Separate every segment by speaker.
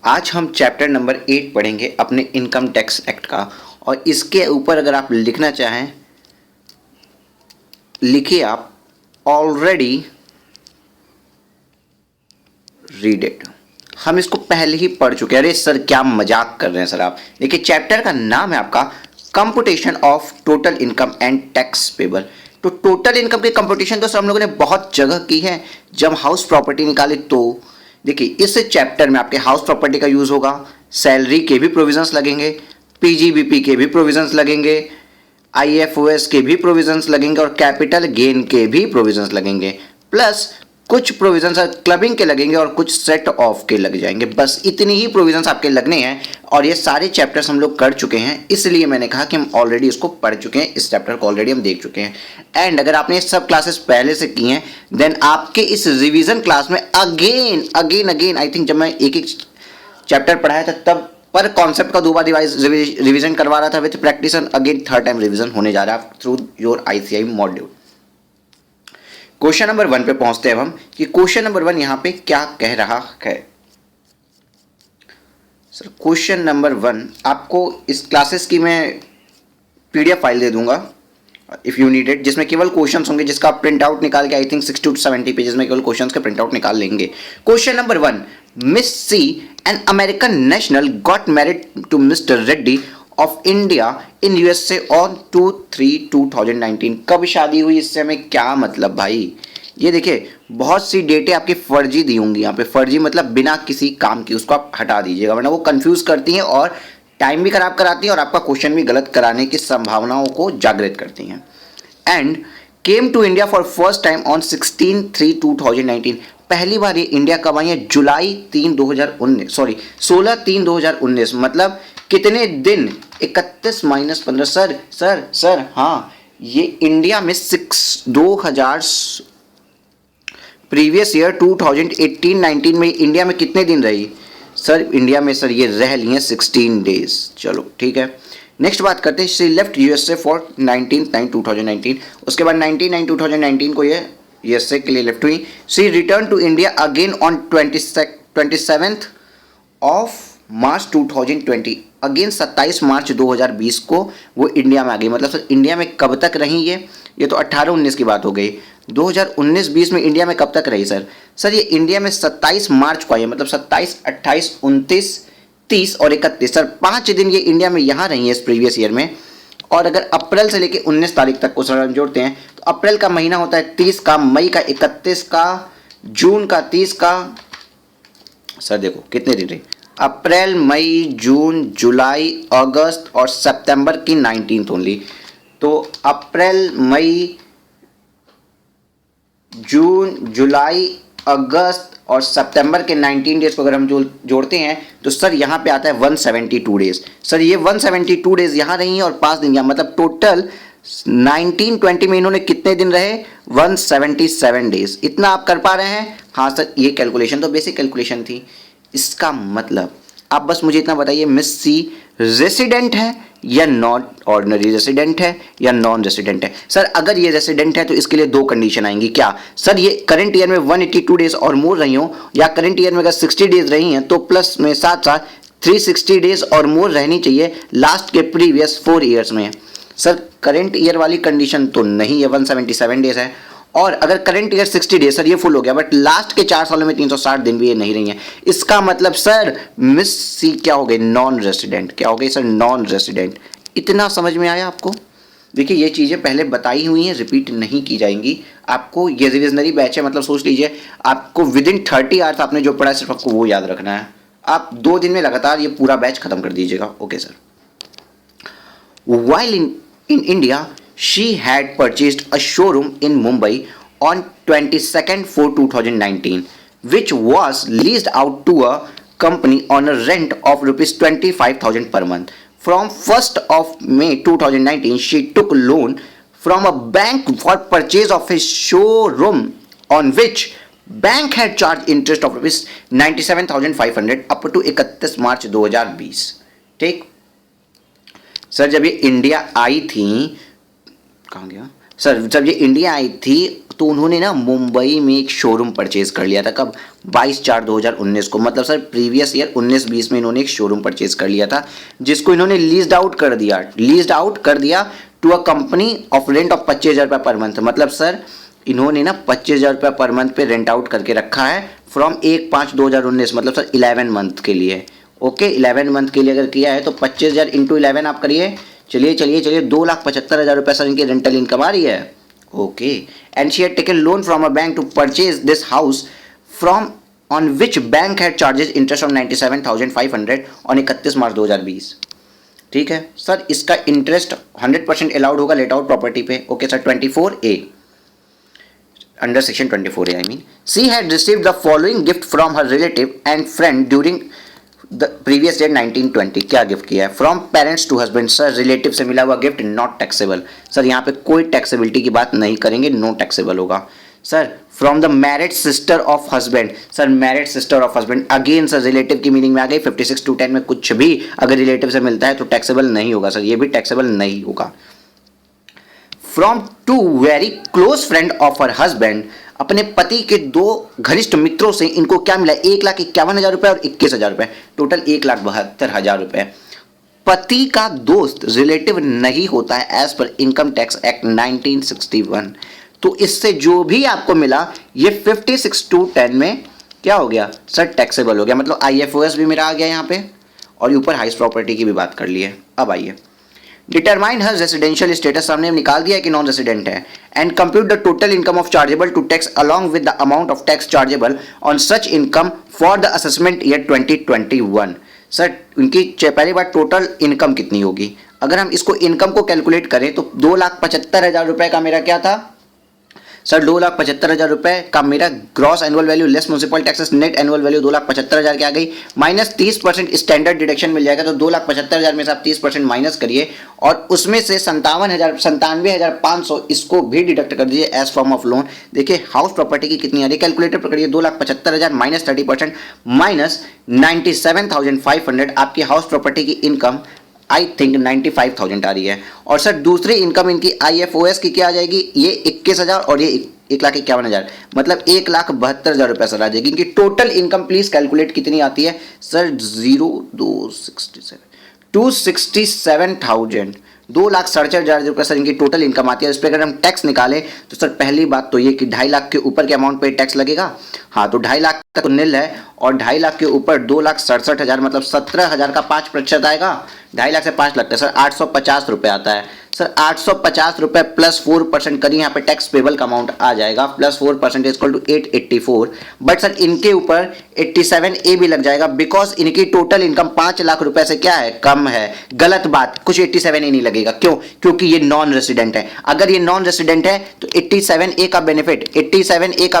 Speaker 1: आज हम chapter number 8 पढ़ेंगे अपने इनकम टैक्स एक्ट का। और इसके ऊपर अगर आप लिखना चाहें, लिखिए आप ऑलरेडी रीड इट। हम इसको पहले ही पढ़ चुके हैं। अरे सर क्या मजाक कर रहे हैं सर आप। देखिए चैप्टर का नाम है आपका computation of total income and tax payable. तो टोटल इनकम के कंपुटेशन तो सर हम लोगों ने बहुत जगह की है जब हाउस प्रॉपर्टी निकाले। तो देखिए इस चैप्टर में आपके हाउस प्रॉपर्टी का यूज होगा, सैलरी के भी प्रोविजंस लगेंगे, पीजीबीपी के भी प्रोविजंस लगेंगे, आईएफओएस के भी प्रोविजंस लगेंगे और कैपिटल गेन के भी प्रोविजंस लगेंगे। प्लस कुछ प्रोविजंस क्लबिंग के लगेंगे और कुछ सेट ऑफ के लग जाएंगे। बस इतनी ही प्रोविजंस आपके लगने हैं और ये सारे चैप्टर्स हम लोग कर चुके हैं, इसलिए मैंने कहा कि हम ऑलरेडी इसको पढ़ चुके हैं। इस चैप्टर को ऑलरेडी हम देख चुके हैं। एंड अगर आपने सब क्लासेस पहले से की हैं देन आपके इस रिवीजन क्लास में अगेन आई थिंक जब मैं एक एक चैप्टर पढ़ाया था तब पर कॉन्सेप्ट का 2 बार रिवीजन करवा रहा था with practice, and again third time revision होने जा रहा है through your ICI module. Question number 1 पे पहुंचते हैं हम कि क्वेश्चन नंबर 1 यहां पे क्या कह रहा है। सर क्वेश्चन नंबर 1 आपको इस क्लासेस की मैं पीडीएफ फाइल दे दूंगा इफ यू नीड इट, जिसमें केवल क्वेश्चंस होंगे जिसका आप प्रिंट आउट निकाल के आई थिंक 60 to 70 पेजेस में केवल क्वेश्चंस के प्रिंट आउट निकाल लेंगे। Question number 1, Miss C N American national got married to Mister Reddy of India in USA on 2/3/2019। कब शादी हुई, इससे हमें क्या मतलब भाई। ये देखिए बहुत सी डेटें आपकी फर्जी दी होंगी यहाँ पे। फर्जी मतलब बिना किसी काम की, उसको आप हटा दीजिएगा वरना वो कंफ्यूज करती हैं और टाइम भी खराब कराती हैं और आपका क्वेश्चन भी गलत कराने की संभावनाओं को जागृत करती हैं। And came to India for first time on 16/3/2019। पहली बार ये इंडिया कब आई है, जुलाई 3 2019 सॉरी 16/3/2019। मतलब कितने दिन, 31 - 15। सर हाँ, ये इंडिया में 2000 प्रीवियस ईयर 2018-19 में इंडिया में कितने दिन रही सर। इंडिया में सर ये रह ली हैं 16 डेज। चलो ठीक है, नेक्स्ट बात करते हैं। She left USA for 19/9/2019। उसके बाद 19/9/2019 को ये यूएसए के लिए लेफ्ट हुई। She return to India again on 27th of March 2020। Again 27 March 2020 को वो इंडिया में आ गई। मतलब सर इंडिया में कब तक रही ये तो 18-19 की बात हो गई। 2019-20 में इंडिया में कब तक रही सर ये इंडिया में 27 मार्च को आई है। मतलब 27, 28, 29, 30 और 31 सर 5 दिन ये इंडिया में यहाँ रही है इस प्रीवियस ईयर में। और अगर अप्रैल से लेके 19 तारीख तक को सर हम जोड़ते हैं तो अप्रैल का महीना होता है 30 का, मई का 31 का, जून का 30 का। सर देखो कितने दिन रही, अप्रैल, मई, जून, जुलाई, अगस्त और सितंबर की 19th ओनली। तो अप्रैल, मई, जून, जुलाई, अगस्त और सितंबर के 19 डेज को अगर हम जोड़ते हैं तो सर यहाँ पे आता है 172 डेज। सर ये 172 डेज यहाँ रही हैं और 5 दिन यहाँ, मतलब टोटल 19-20 में इन्होंने कितने दिन रहे, 177 डेज। इतना आप कर पा रहे हैं। हाँ सर ये कैलकुलेशन तो बेसिक कैलकुलेशन थी। इसका मतलब आप बस मुझे इतना बताइए, मिस सी रेसिडेंट है या नॉन ऑर्डिनरी रेसिडेंट है या नॉन रेसिडेंट है। सर अगर ये रेसिडेंट है तो इसके लिए 2 कंडीशन आएंगी। क्या सर, ये करंट ईयर में 182 डेज और मोर रही हो, या करंट ईयर में अगर 60 डेज रही हैं तो प्लस में साथ साथ 360 डेज और मोर रहनी चाहिए लास्ट के प्रीवियस 4 ईयर्स में। सर करंट ईयर वाली कंडीशन तो नहीं है, 177 डेज है। और अगर करंट ईयर 60 डेज सर ये फुल हो गया, बट लास्ट के 4 सालों में 360 दिन भी ये नहीं रही है। इसका मतलब सर मिस सी क्या हो गई, नॉन रेसिडेंट। क्या हो गई सर, नॉन रेसिडेंट। इतना समझ में आया आपको। देखिए ये चीज़ें पहले बताई हुई हैं, रिपीट नहीं की जाएंगी। आपको ये रिविजनरी बैच है, मतलब सोच लीजिए आपको विद इन 30 आवर्स आपने जो पढ़ा सिर्फ आपको वो याद रखना है। आप 2 दिन में लगातार ये पूरा बैच खत्म कर दीजिएगा। Okay sir. While in India, she had purchased a showroom in Mumbai on 22/4/2019, which was leased out to a company on a rent of rupees 25,000 per month. From 1st of May 2019, she took a loan from a bank for purchase of a showroom on which bank had charged interest of rupees 97,500 up to 31 March 2020। ठीक sir, जब ये India I थी, कहाँ गया sir, जब ये India I थी तो उन्होंने ना मुंबई में एक शोरूम परचेज कर लिया था। कब? 22/4/2019 को। मतलब सर प्रीवियस ईयर 19-20 में इन्होंने एक शोरूम परचेज कर लिया था, जिसको इन्होंने लीज्ड आउट कर दिया to a company of rent of 25,000 रुपये पर मंथ। मतलब सर इन्होंने ना 25,000 रुपये पर मंथ पे रेंट आउट करके रखा है फ्रॉम 1/5/2019, मतलब सर 11 मंथ के लिए। ओके, 11 मंथ के लिए अगर किया है तो 25,000 इंटू 11 आप करिए। चलिए 2,75,000 रुपये सर इनकी रेंटल इनकम आ रही है। Okay, and she had taken loan from a bank to purchase this house from on which bank had charges interest of 97,500 on 31 March 2020। ठीक है सर, इसका इंटरेस्ट 100% अलाउड होगा लेट आउट प्रॉपर्टी पे। Okay sir, 24A under section 24A I mean. She had received the following gift from her relative and friend during the previous year 1920। क्या gift किया है? From parents to husband. Sir relative से मिला हुआ gift not taxable. Sir यहाँ पे कोई taxability की बात नहीं करेंगे, नो टैक्सेबल होगा। Sir from the married sister of husband. Sir married sister of husband, again sir relative की मीनिंग में आ गई। 56(2)(10) में कुछ भी अगर रिलेटिव से मिलता है तो टैक्सेबल नहीं होगा सर, ये भी टैक्सेबल नहीं होगा। From to very close friend of her husband. अपने पति के 2 घनिष्ठ मित्रों से इनको क्या मिला? 1,51,000 रुपए और 21,000 रुपए, टोटल 1,72,000 रुपए। पति का दोस्त रिलेटिव नहीं होता है as per income tax act 1961। तो इससे जो भी आपको मिला ये 56(2)(10) में क्या हो गया सर? टैक्सेबल हो गया। मतलब IFOS भी मेरा आ गया यहाँ पे, और ऊपर हाइस्ट प्रॉपर्टी की भी बात कर ली है। अब आइए, डिटरमाइन हर रेसिडेंशियल स्टेटस, हमने निकाल दिया कि नॉन रेसिडेंट है। And compute the total income of chargeable to tax along with the amount of tax chargeable on such income for the assessment year 2021। Sir उनकी पहली बात टोटल इनकम कितनी होगी? अगर हम इसको इनकम को कैलकुलेट करें तो 2,75,000 रुपए का मेरा क्या था सर? 2,75,000 रुपए का मेरा gross annual value less municipal taxes, net annual value 2,75,000 की आ गई, माइनस 30% स्टैंडर्ड डिडक्शन मिल जाएगा। तो 2,75,000 में से आप 30% माइनस करिए और उसमें से 97,500 इसको भी डिडक्ट कर दीजिए एज फॉर्म ऑफ लोन। देखिए हाउस प्रॉपर्टी की कितनी आ रही है, कैलकुलेटर पकड़िए। 2,75,000 माइनस 30% माइनस 97,500 आपकी हाउस प्रॉपर्टी की इनकम आई थिंक 95,000 आ रही है। और सर दूसरी इनकम इनकी IFOS की क्या आ जाएगी? ये 21,000 और ये 1,51,000, मतलब 1,72,000 रुपये सर आ जाएगी। इनकी टोटल इनकम प्लीज कैलकुलेट कितनी आती है सर? 267,000, 2,67,000 रुपये सर इनकी टोटल इनकम आती है। इस पर अगर हम टैक्स निकालें तो सर पहली बात तो ये कि 2.5 लाख के ऊपर के अमाउंट पे टैक्स लगेगा। हाँ, तो 2.5 लाख तक निल है, और 2.5 लाख के ऊपर 2,67,000 मतलब 17,000 का 5% आएगा। 2.5 लाख से 5 लगता है सर 850 रुपये आता है। सर 850 रुपये प्लस 4% करिए, यहाँ पे टैक्स पेबल का अमाउंट आ जाएगा, plus 4% equal to 884। But sir इनके ऊपर 87A भी लग जाएगा, बिकॉज इनकी टोटल इनकम 5 लाख रुपए से क्या है? कम है। गलत बात, कुछ 87A नहीं लगेगा। क्यों? क्योंकि ये नॉन रेसिडेंट है। अगर ये नॉन रेसिडेंट है तो 87A का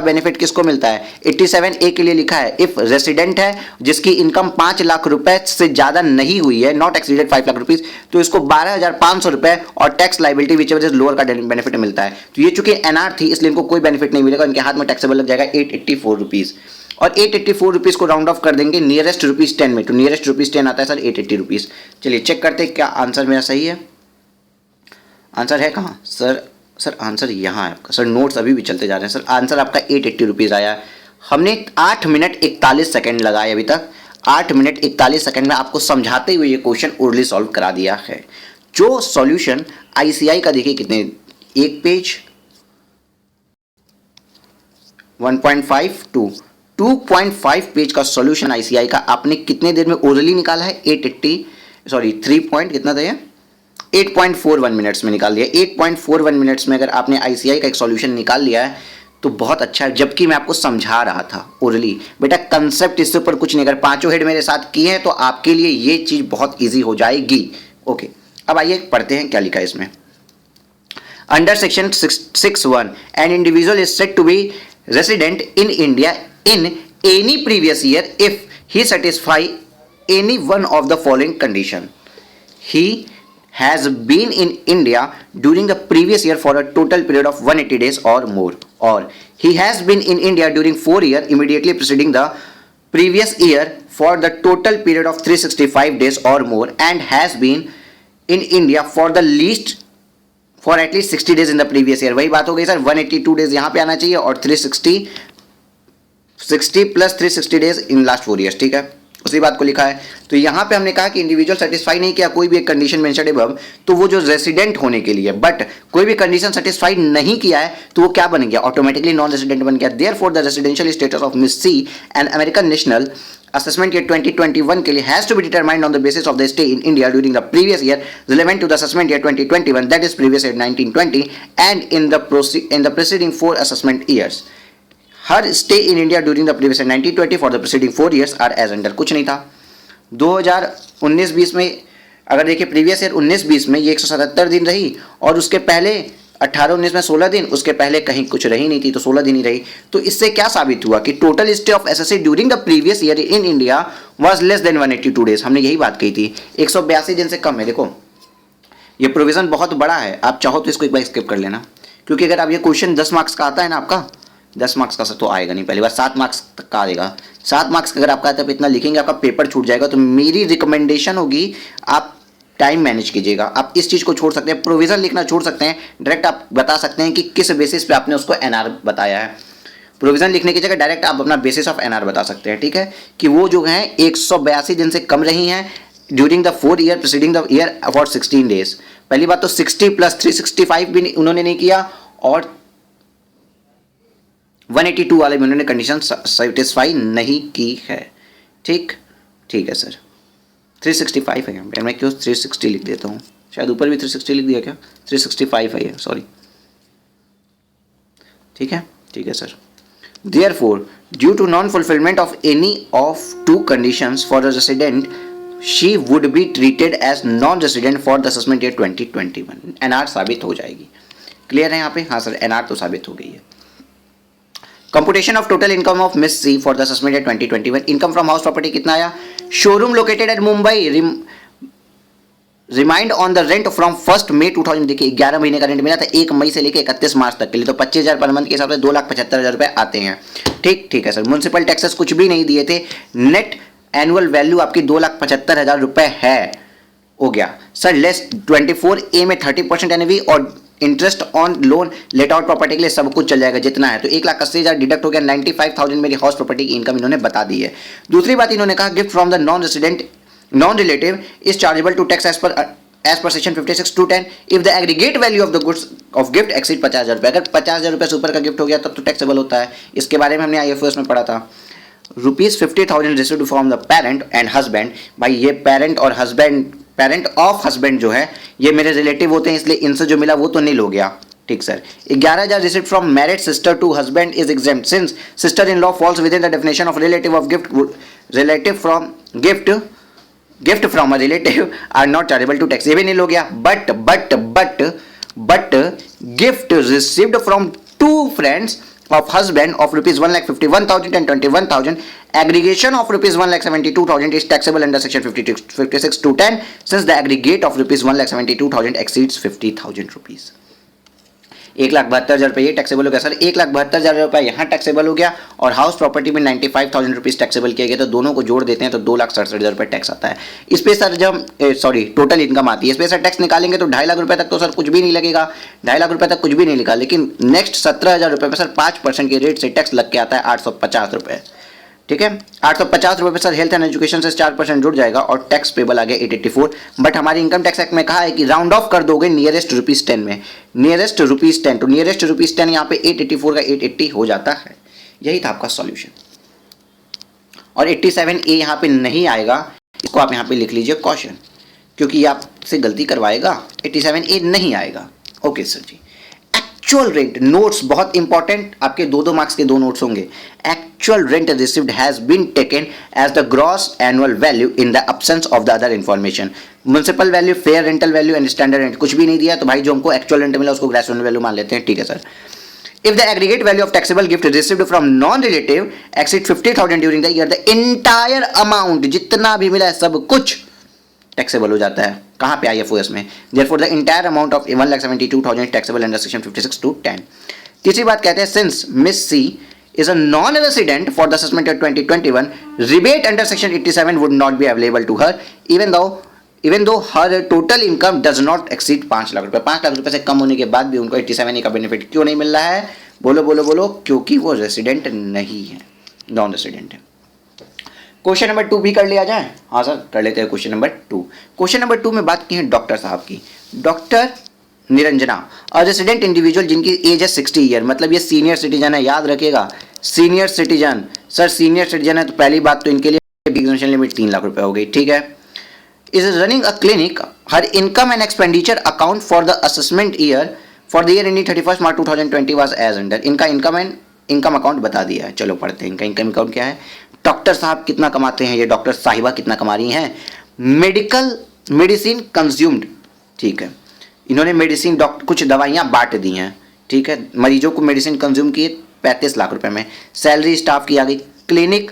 Speaker 1: बेनिफिट किसको मिलता है? 87A के लिए लिखा है इफ रेसिडेंट है जिसकी इनकम 5 लाख रुपए से ज्यादा नहीं हुई है, नॉट एक्सीडेड 5 लाख रुपीज, तो इसको 12,500 रुपए और tax liability which ever is lower का बेनिफिट मिलता है। तो ये चूंकि NR थी इसलिए इनको कोई बेनिफिट नहीं मिलेगा, इनके हाथ में टैक्सेबल लग जाएगा 884 रुपीज। और 884 रुपीज को राउंड ऑफ कर देंगे नियरेस्ट ₹10 में, तो नियरेस्ट ₹10 आता है सर 880 रुपीज। चलिए चेक करते हैं क्या आंसर मेरा सही है। आंसर है कहाँ सर? सर आंसर यहाँ है आपका। सर नोट्स अभी भी चलते जा रहे हैं। सर आंसर आपका 880 रुपीज आया। हमने 8 मिनट 41 सेकेंड लगाए अभी तक। 8 मिनट 41 सेकेंड में आपको समझाते हुए ये क्वेश्चन ओरली सॉल्व करा दिया है। जो सॉल्यूशन ICI का देखिए कितने, एक पेज 1.5 टू 2.5 पेज का सॉल्यूशन ICI का आपने कितने देर में ओरली निकाला है? 3 पॉइंट कितना था ये? 8.41 मिनट्स में निकाल दिया। 8.41 मिनट्स में अगर आपने ICI का एक सॉल्यूशन निकाल लिया है तो बहुत अच्छा है, जबकि मैं आपको समझा रहा था ओरली। बेटा कंसेप्ट इससे ऊपर कुछ नहीं, अगर पांचों हेड मेरे साथ किए हैं तो आपके लिए ये चीज बहुत इजी हो जाएगी। ओके, अब आइए पढ़ते हैं क्या लिखा है इसमें। Under section 6(1) an individual is said to be resident in India in any previous year if he satisfy any one of the following condition. He has been in India during the previous year for a total period of 180 days or more, or he has been in India during 4 years immediately preceding the previous year for the total period of 365 days or more, and has been in India for the least for at least 60 days in the previous year. वही बात हो गई sir, 182 days यहाँ पे आना चाहिए और 360 plus 360 days in last 4 years, ठीक है, उसी बात को लिखा है। तो यहाँ पे हमने कहा कि इंडिविजुअल सेटिस्फाई नहीं किया कोई भी एक कंडीशन मेंशन्ड अबव, तो वो जो रेसिडेंट होने के लिए, बट कोई भी कंडीशन सेटिस्फाई नहीं किया है तो वो क्या बन गया, ऑटोमेटिकली नॉन रेसिडेंट बन गया। Therefore the residential status of Miss C and American national assessment year 2021 के लिए has to be determined on the basis of the stay in India during the previous year relevant to the assessment year 2021, that is previous year 1920, and in the preceding 4 assessment years. Her stay in India during the previous year 1920 for the preceding 4 years are as under। कुछ नहीं था। 2019-20 में अगर देखिए previous year 19-20 में ये 177 दिन रही और उसके पहले 18-19 में 16 दिन, उसके पहले कहीं कुछ रही नहीं थी तो 16 दिन ही रही। तो इससे क्या साबित हुआ कि total stay of SSC during the previous year in India was less than 182 days. हमने यही बात कही थी, 182 दिन से कम है। देखो ये प्रोविजन बहुत बड़ा है, आप चाहो तो इसको एक बार स्किप कर लेना, क्योंकि अगर आप ये क्वेश्चन 10 मार्क्स का आता है ना, आपका 10 मार्क्स का तो आएगा नहीं, पहली बार 7 मार्क्स तक का आएगा। 7 मार्क्स अगर आपका आता है तो इतना लिखेंगे आपका पेपर छूट जाएगा। तो मेरी रिकमेंडेशन होगी आप टाइम मैनेज कीजिएगा। आप इस चीज़ को छोड़ सकते हैं, प्रोविजन लिखना छोड़ सकते हैं, डायरेक्ट आप बता सकते हैं कि किस बेसिस पे आपने उसको एनआर बताया है। प्रोविजन लिखने की जगह डायरेक्ट आप अपना बेसिस ऑफ एनआर बता सकते हैं, ठीक है, कि वो जो है 182 दिन से कम रही हैं during the 4 year preceding the year for 16 days. पहली बात तो 60 प्लस 365 भी उन्होंने नहीं किया और 182 वाले में उन्होंने कंडीशन सेटिस्फाई नहीं की है। ठीक है सर, 365 है यहाँ पे, मैं क्यों 360 लिख देता हूँ, शायद ऊपर भी 360 लिख दिया क्या, 365 है, सॉरी। ठीक है sir. Therefore, due to non-fulfillment of any of 2 conditions for the resident, she would be treated as non-resident for the assessment year 2021। NR साबित हो जाएगी। क्लियर है यहाँ पे? हाँ सर, NR तो साबित हो गई है। Computation of total income of Miss C for the assessment year 2021। Income from house property कितना आया? Showroom located at Mumbai remained on the rent from 1 May 2000। देखिए 11 महीने का रेंट मिला था 1 मई से लेकर 31 मार्च तक के लिए, तो 25,000 पर मंथ के हिसाब से 2,75,000 रुपए आते हैं। ठीक है सर। म्युनिसिपल टैक्सेस कुछ भी नहीं दिए थे, नेट एनुअल वैल्यू आपकी 2,75,000 रुपए है, हो गया सर। लेस 24A में 30% एनवी और interest on loan late out property के लिए सब कुछ चल जाएगा जितना है, तो 1,80,000 डिडक्ट हो गया। 95,000 मेरी हाउस प्रॉपर्टी की इनकम इन्होंने बता दी है। दूसरी बात इन्होंने कहा gift from the non resident non relative is chargeable to tax as per section 56(2)(10) if the aggregate value of the goods of gift exceed 50,000 रुपए। अगर 50,000 रुपए से ऊपर का गिफ्ट हो गया तब तो टैक्सेबल होता है। इसके बारे में हमने IFOS में पढ़ा था। ₹50,000 received from the parent and husband. भाई ये पेरेंट और हस्बैंड, पेरेंट ऑफ हस्बैंड जो है ये मेरे रिलेटिव होते हैं, इसलिए इनसे जो मिला वो तो नील हो गया। ठीक sir. 11,000 received from married sister to husband is exempt since sister in law falls within the definition of relative of gift. Relative from gift from a relative are not chargeable to tax, ये भी nil हो गया। But gift received from 2 friends of husband of rupees 1,51,000 and 21,000, aggregation of rupees 1,72,000 is taxable under section 56(2)(10) since the aggregate of rupees 1,72,000 exceeds 50,000 rupees। 1,72,000 रुपये ये taxable हो गया sir, 1,72,000 रुपये यहाँ टैक्सेबल हो गया और हाउस प्रॉपर्टी में 95,000 रुपीज़ टैक्सेबल किया गया, तो दोनों को जोड़ देते हैं तो 2,67,000 रुपये टैक्स आता है। इस पे सर जब टोटल इनकम आती है, इस पे सर टैक्स निकालेंगे तो 2.5 लाख रुपये तक तो सर कुछ भी नहीं लगेगा, 2.5 लाख रुपये तक कुछ भी नहीं लिखा, लेकिन नेक्स्ट 17,000 रुपये पर सर 5% के रेट से टैक्स लग के आता है 850 रुपये। ठीक है, 850 रुपये पे सर हेल्थ एंड एजुकेशन से 4% जुड़ जाएगा और टैक्स पेबल आ गया 884। बट हमारे इनकम टैक्स एक्ट में कहा है कि राउंड ऑफ कर दोगे नियरेस्ट ₹10 में, नियरेस्ट ₹10, तो नियरेस्ट ₹10 यहाँ पे 884 का 880 हो जाता है। यही था आपका सॉल्यूशन। और 87A यहाँ पे नहीं आएगा, इसको आप यहाँ पे लिख लीजिए कॉशन, क्योंकि ये आपसे गलती करवाएगा। 87A नहीं आएगा। Okay sir ji. Actual rent notes बहुत इंपॉर्टेंट, आपके 2-2 मार्क्स के 2 नोट्स होंगे। Actual rent received has been taken as the gross annual value in the absence of the other information. Municipal value, fair rental value and standard rent कुछ भी नहीं दिया, तो भाई जो हमको एक्चुअल रेंट मिला उसको ग्रॉस एनुअल वैल्यू मान लेते हैं। ठीक है sir. If the aggregate value of taxable gift received from non-relative exceed 50,000 during the year, the entire amount जितना भी मिला है सब कुछ टैक्सेबल हो जाता है। कहाँ पे IFOS में? Therefore the entire amount of 1,72,000 taxable under section 56(2)(10)। तीसरी बात कहते हैं since Miss C is a non-resident for the assessment year 2021, rebate under section 87 would not be available to her even though even though her total income does not exceed 5 lakh रुपए, 5 लाख रुपए से कम होने के बाद भी उनको 87 का बेनिफिट क्यों नहीं मिल रहा है? बोलो बोलो बोलो, क्योंकि वो रेसिडेंट नहीं है, नॉन रेसिडेंट है। क्वेश्चन नंबर 2 भी कर लिया जाए। हाँ सर कर लेते हैं क्वेश्चन नंबर 2। क्वेश्चन नंबर 2 में बात की है डॉक्टर साहब की। Doctor Niranjana, a resident individual जिनकी एज है 60 ईयर, मतलब ये सीनियर सिटीजन है, याद रखिएगा senior citizen. Sir senior citizen है तो पहली बात तो इनके लिए एग्जामिनेशन लिमिट 3 लाख रुपए हो गई, ठीक है। Is running a clinic, her income and expenditure account for the assessment year for the year ending 31 March 2020 was as under. इनका इनकम एंड इनकम अकाउंट बता दिया है, चलो पढ़ते हैं इनका इनकम अकाउंट क्या है। डॉक्टर साहब कितना कमाते हैं, ये डॉक्टर साहिबा कितना कमा रही हैं? मेडिकल मेडिसिन कंज्यूम्ड, ठीक है, इन्होंने मेडिसिन कुछ दवाइयाँ बांट दी हैं, ठीक है, मरीजों को मेडिसिन कंज्यूम किए 35 लाख रुपए में। सैलरी स्टाफ की आ गई, क्लिनिक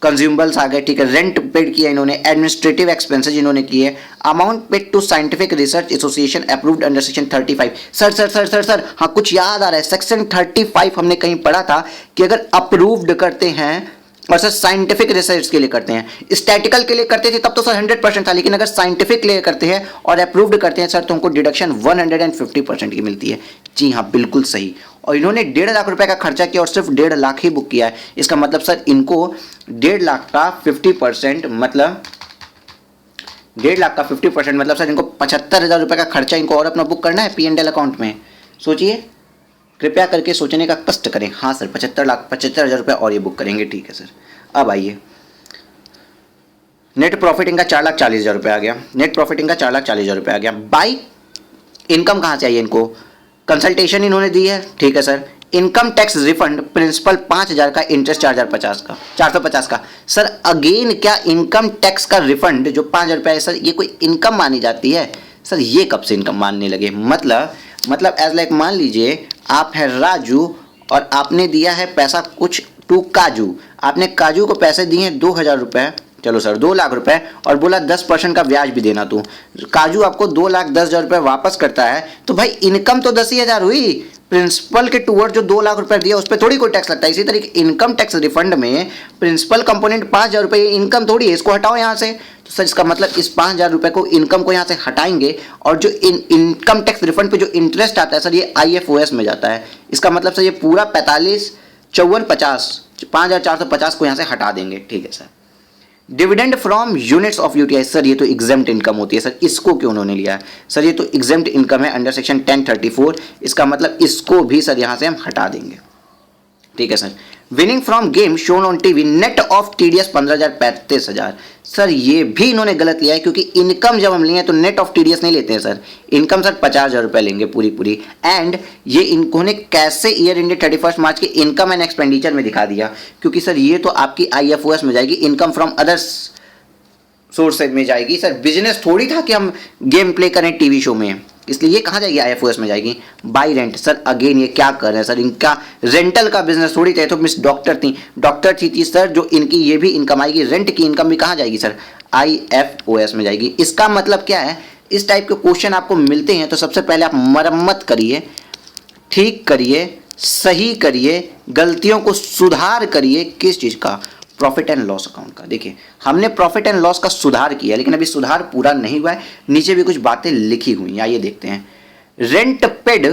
Speaker 1: कंज्यूमबल्स आ गए, ठीक है, रेंट पेड किया इन्होंने, एडमिनिस्ट्रेटिव एक्सपेंसेस इन्होंने किए, amount paid to scientific research association approved under section 35। Sir sir sir sir sir हाँ कुछ याद आ रहा है, सेक्शन 35 हमने कहीं पढ़ा था कि अगर अप्रूव्ड करते हैं और सर साइंटिफिक रिसर्च के लिए करते हैं, स्टैटिकल के लिए करते थे तब तो सर 100% था, लेकिन अगर साइंटिफिक के लिए करते हैं और अप्रूव्ड करते हैं सर तो हमको डिडक्शन 150% की मिलती है। जी हाँ बिल्कुल सही। और इन्होंने 1.5 लाख रुपए का खर्चा किया और सिर्फ 1.5 लाख ही बुक किया है, इसका मतलब सर इनको 1.5 लाख का 50% मतलब 1.5 लाख का 50% मतलब सर इनको 75,000 रुपए का खर्चा इनको और अपना बुक करना है P&L अकाउंट में। सोचिए, कृपया करके सोचने का कष्ट करें। हाँ सर 75,000 रुपये और ये बुक करेंगे, ठीक है सर। अब आइए, नेट प्रॉफिट इनका 4,40,000 रुपये आ गया, नेट प्रॉफिट इनका 4,40,000 रुपये आ गया। बाई इनकम कहाँ से आई इनको? कंसल्टेशन इन्होंने दी है, ठीक है sir. Income tax refund principal 5,000 का, इंटरेस्ट 450 का। सर अगेन क्या इनकम टैक्स का रिफंड जो 5,000 रुपये है सर ये कोई इनकम मानी जाती है? सर ये कब से इनकम मानने लगे? मतलब एज लाइक मान लीजिए आप है राजू और आपने दिया है पैसा कुछ टू काजू, आपने काजू को पैसे दिए हैं 2,000 रुपये, चलो सर 2 लाख रुपए, और बोला 10% का ब्याज भी देना। तू काजू आपको 2,10,000 रुपये वापस करता है तो भाई इनकम तो 10,000 हुई, प्रिंसिपल के टूवर्ड जो 2 लाख रुपए दिया उस पर थोड़ी कोई टैक्स लगता है। इसी तरीके इनकम टैक्स रिफंड में प्रिंसिपल कंपोनेंट 5,000 रुपये इनकम थोड़ी है, इसको हटाओ यहाँ से। तो सर इसका मतलब इस 5,000 रुपये को इनकम को यहाँ से हटाएंगे और जो इनकम टैक्स रिफंड पे जो इंटरेस्ट आता है सर ये IFOS में जाता है। इसका मतलब सर ये पूरा 45, 54, 50, 5,450 को यहाँ से हटा देंगे, ठीक है sir. Dividend from units of UTI, sir ये तो एग्जेम्प्ट इनकम होती है, सर इसको क्यों उन्होंने लिया है? सर ये तो एग्जेम्प्ट इनकम है अंडर सेक्शन 1034, इसका मतलब इसको भी सर यहाँ से हम हटा देंगे, ठीक है sir. Winning from game shown on TV, net of TDS 15,000 35,000, sir ये भी इन्होंने गलत लिया है क्योंकि इनकम जब हम लिए तो नेट ऑफ TDS नहीं लेते हैं सर, इनकम सर 50,000 रुपये लेंगे पूरी। एंड ये इन्होंने कैसे ईयर एंडेड 31 मार्च के इनकम एंड एक्सपेंडिचर में दिखा दिया, क्योंकि सर ये तो आपकी IFOS में जाएगी, इनकम फ्रॉम अदर्स सोर्स में जाएगी। सर बिजनेस थोड़ी था कि हम गेम प्ले करें टीवी शो में, इसलिए ये कहाँ जाएगी? IFOS में जाएगी। बाई रेंट, सर अगेन ये क्या कर रहे हैं सर, इनका रेंटल का बिजनेस थोड़ी था, तो मिस डॉक्टर थी सर जो इनकी ये भी इनकम आएगी, रेंट की इनकम भी कहाँ जाएगी सर? IFOS में जाएगी। इसका मतलब क्या है? इस टाइप के क्वेश्चन आपको मिलते हैं तो सबसे पहले आप मरम्मत करिए, ठीक करिए, सही करिए, गलतियों को सुधार करिए। किस चीज़ का? प्रॉफिट एंड लॉस अकाउंट का। देखिए हमने प्रॉफिट एंड लॉस का सुधार किया लेकिन अभी सुधार पूरा नहीं हुआ है, नीचे भी कुछ बातें लिखी हुई हैं, आइए देखते हैं। Rent paid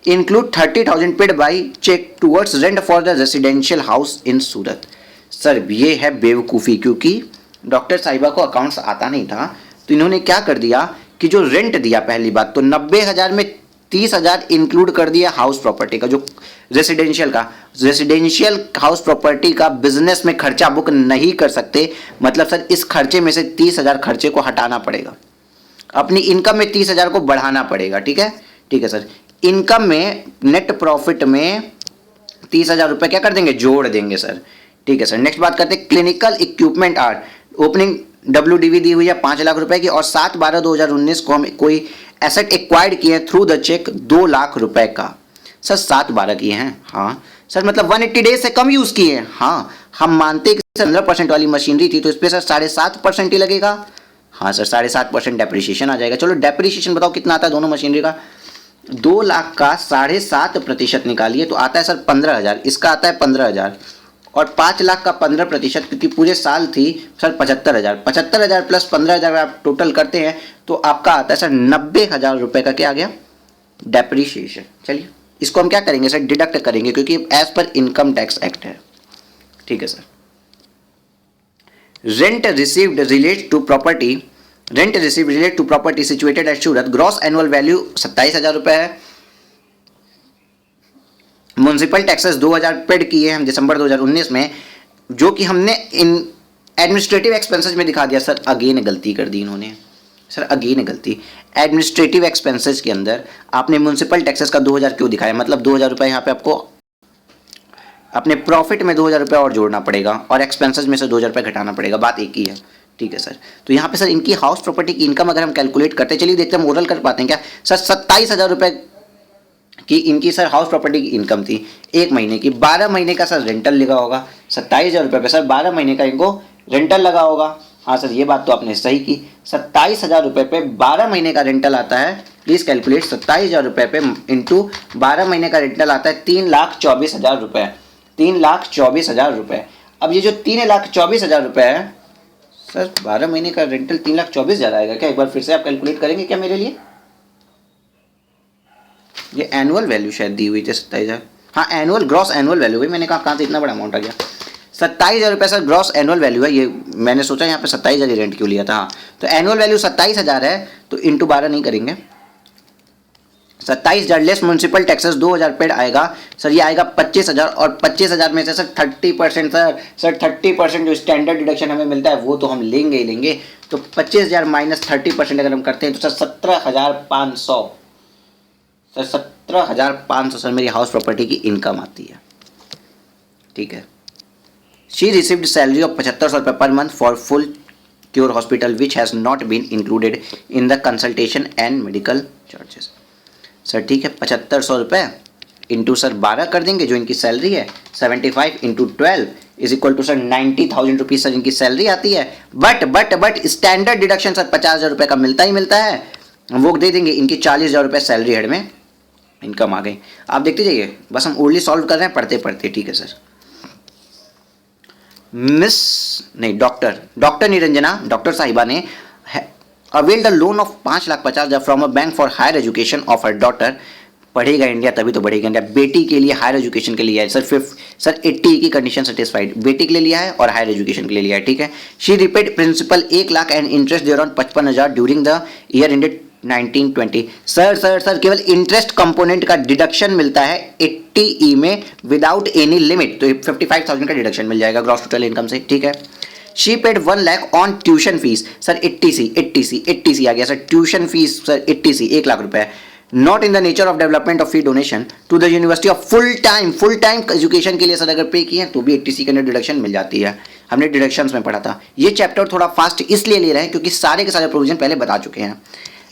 Speaker 1: include 30,000 paid by cheque towards rent for the residential house in Surat. Sir ये है बेवकूफ़ी, क्योंकि डॉक्टर साहिबा को अकाउंट्स आता नहीं था तो इन्होंने क्या कर दिया कि जो रेंट दिया पहली बात तो 90,000 में 30,000 इंक्लूड कर दिया हाउस प्रॉपर्टी का, जो रेसिडेंशियल हाउस प्रॉपर्टी का बिजनेस में खर्चा बुक नहीं कर सकते, मतलब सर इस खर्चे में से 30,000 खर्चे को हटाना पड़ेगा, अपनी इनकम में 30,000 को बढ़ाना पड़ेगा, ठीक है सर। इनकम में नेट प्रॉफिट में 30,000 रुपये क्या कर देंगे? जोड़ देंगे सर, ठीक है सर। नेक्स्ट बात करते हैं clinical equipment are, opening WDV दी हुई है 5 लाख रुपए की और 7/12/2019 को हम कोई एसेट एक्वायर्ड किए हैं थ्रू द चेक 2 लाख रुपए का। सर 7/12 किए हैं, हाँ सर, मतलब 180 डेज से कम यूज किए हैं, हाँ हम मानते हैं कि 15% वाली मशीनरी थी तो इस पर सर 7.5% ही लगेगा, हाँ सर 7.5% डेप्रिसिएशन आ जाएगा। चलो डेप्रिसिएशन बताओ कितना आता है दोनों मशीनरी का? 2 लाख का 7.5% निकालिए तो आता है सर 15,000, इसका आता है 15,000 और 5 लाख का 15%, क्योंकि पूरे साल थी सर 75,000, 75,000 प्लस 15,000 आप टोटल करते हैं तो आपका आता है सर 90,000 रुपये का क्या आ गया, डेप्रीशिएशन। चलिए इसको हम क्या करेंगे सर, डिडक्ट करेंगे, क्योंकि as per income tax act है। ठीक है sir. Rent received relate to property, rent received relate to property situated at Surat, gross annual value 27,000 रुपये है। म्युनिसिपल टैक्सेस 2000 पेड किए हम दिसंबर 2019 में, जो कि हमने इन एडमिनिस्ट्रेटिव एक्सपेंसेस में दिखा दिया। सर अगेन गलती कर दी इन्होंने, सर अगेन गलती। एडमिनिस्ट्रेटिव एक्सपेंसेस के अंदर आपने म्युनिसिपल टैक्सेस का 2000 क्यों दिखाया, मतलब 2000 रुपये यहाँ पे आपको अपने प्रॉफिट में 2000 रुपये और जोड़ना पड़ेगा और एक्सपेंसेस में से 2000 रुपये घटाना पड़ेगा, बात एक ही है। ठीक है सर। तो यहाँ पे सर इनकी हाउस प्रॉपर्टी की इनकम अगर हम कैलकुलेट करते हैं, चलिए देखते हैं हम ओरल कर पाते हैं क्या। सर 27,000 रुपये की इनकी सर हाउस प्रॉपर्टी की इनकम थी एक महीने की, 12 महीने का सर रेंटल लगा होगा। 27,000 रुपये पे सर 12 महीने का इनको रेंटल लगा होगा। हाँ सर ये बात तो आपने सही की, 27,000 रुपये पे 12 महीने का रेंटल आता है। प्लीज़ कैलकुलेट, 27,000 रुपये पे इंटू 12 महीने का रेंटल आता है 3,24,000 रुपये, 3,24,000 रुपये। अब ये जो 3,24,000 रुपये है सर, 12 महीने का रेंटल 3,24,000 आएगा क्या, एक बार फिर से आप कैलकुलेट करेंगे क्या मेरे लिए। ये एनुअल वैल्यू शायद दी हुई थी 27,000, हाँ एनुअल ग्रॉस एनुअल वैल्यू भाई, मैंने कहा कहाँ से इतना बड़ा अमाउंट आ गया। 27,000 रुपये सर ग्रॉस एनुअल वैल्यू है, ये मैंने सोचा यहाँ पे 27,000 रेंट क्यों लिया था। हाँ तो एनुअल वैल्यू 27,000 है, तो इंटू 12 नहीं करेंगे, 27,000 लेस म्यूनसिपल टैक्सेस 2,000 पेड आएगा सर, ये आएगा 25,000, और 25,000 में से सर 30% सर 30% जो स्टैंडर्ड डिडक्शन हमें मिलता है वो तो हम लेंगे ही लेंगे। तो 25,000 माइनस 30% अगर हम करते हैं तो सर 17,500, सर 17,500 सर मेरी हाउस प्रॉपर्टी की इनकम आती है। ठीक है। शी रिसीव्ड सैलरी ऑफ 7,500 रुपये per month for full cure hospital which has not been included in the consultation and medical charges. Sir ठीक है, 7,500 रुपये इंटू सर 12 कर देंगे जो इनकी सैलरी है, 75 into 12 is equal to sir 90,000 rupees sir इनकी सैलरी आती है। बट स्टैंडर्ड डिडक्शन सर 50,000 रुपये का मिलता ही मिलता है, वो दे देंगे। इनकी 40,000 रुपये सैलरी हेड में इनकम आ गई। आप देखते जाइए, बस हम ओनली सॉल्व कर रहे हैं पढ़ते पढ़ते। ठीक है सर। डॉक्टर निरंजना, डॉक्टर साहिबा ने avail the loan of 5,50,000 from a bank for higher education of her daughter. पढ़ेगा इंडिया तभी तो बढ़ेगा इंडिया। बेटी के लिए हायर एजुकेशन के लिए है सर 80 की कंडीशन सेटिस्फाइड, बेटी के लिए लिया है और हायर एजुकेशन के लिए लिया है। ठीक है। She repaid principal 1 lakh and interest thereon 55,000 during the year ended 1920। Sir केवल इंटरेस्ट कंपोनेंट का डिडक्शन मिलता है 80E में विदाउट एनी लिमिट, तो 55,000 का डिडक्शन मिल जाएगा ग्रॉस टोटल इनकम से। ठीक है। She paid 1 lakh on tuition fees sir 80C आ गया सर, tuition fees sir 80C 1 lakh रुपए। Not in the nature of development of fee donation to the university of full time education के लिए सर अगर पे किए तो भी 80C के अंदर डिडक्शन मिल जाती है। हमने डिडक्शंस में पढ़ा था। ये चैप्टर थोड़ा फास्ट इसलिए ले रहे हैं क्योंकि सारे के सारे प्रोविजन पहले बता चुके हैं।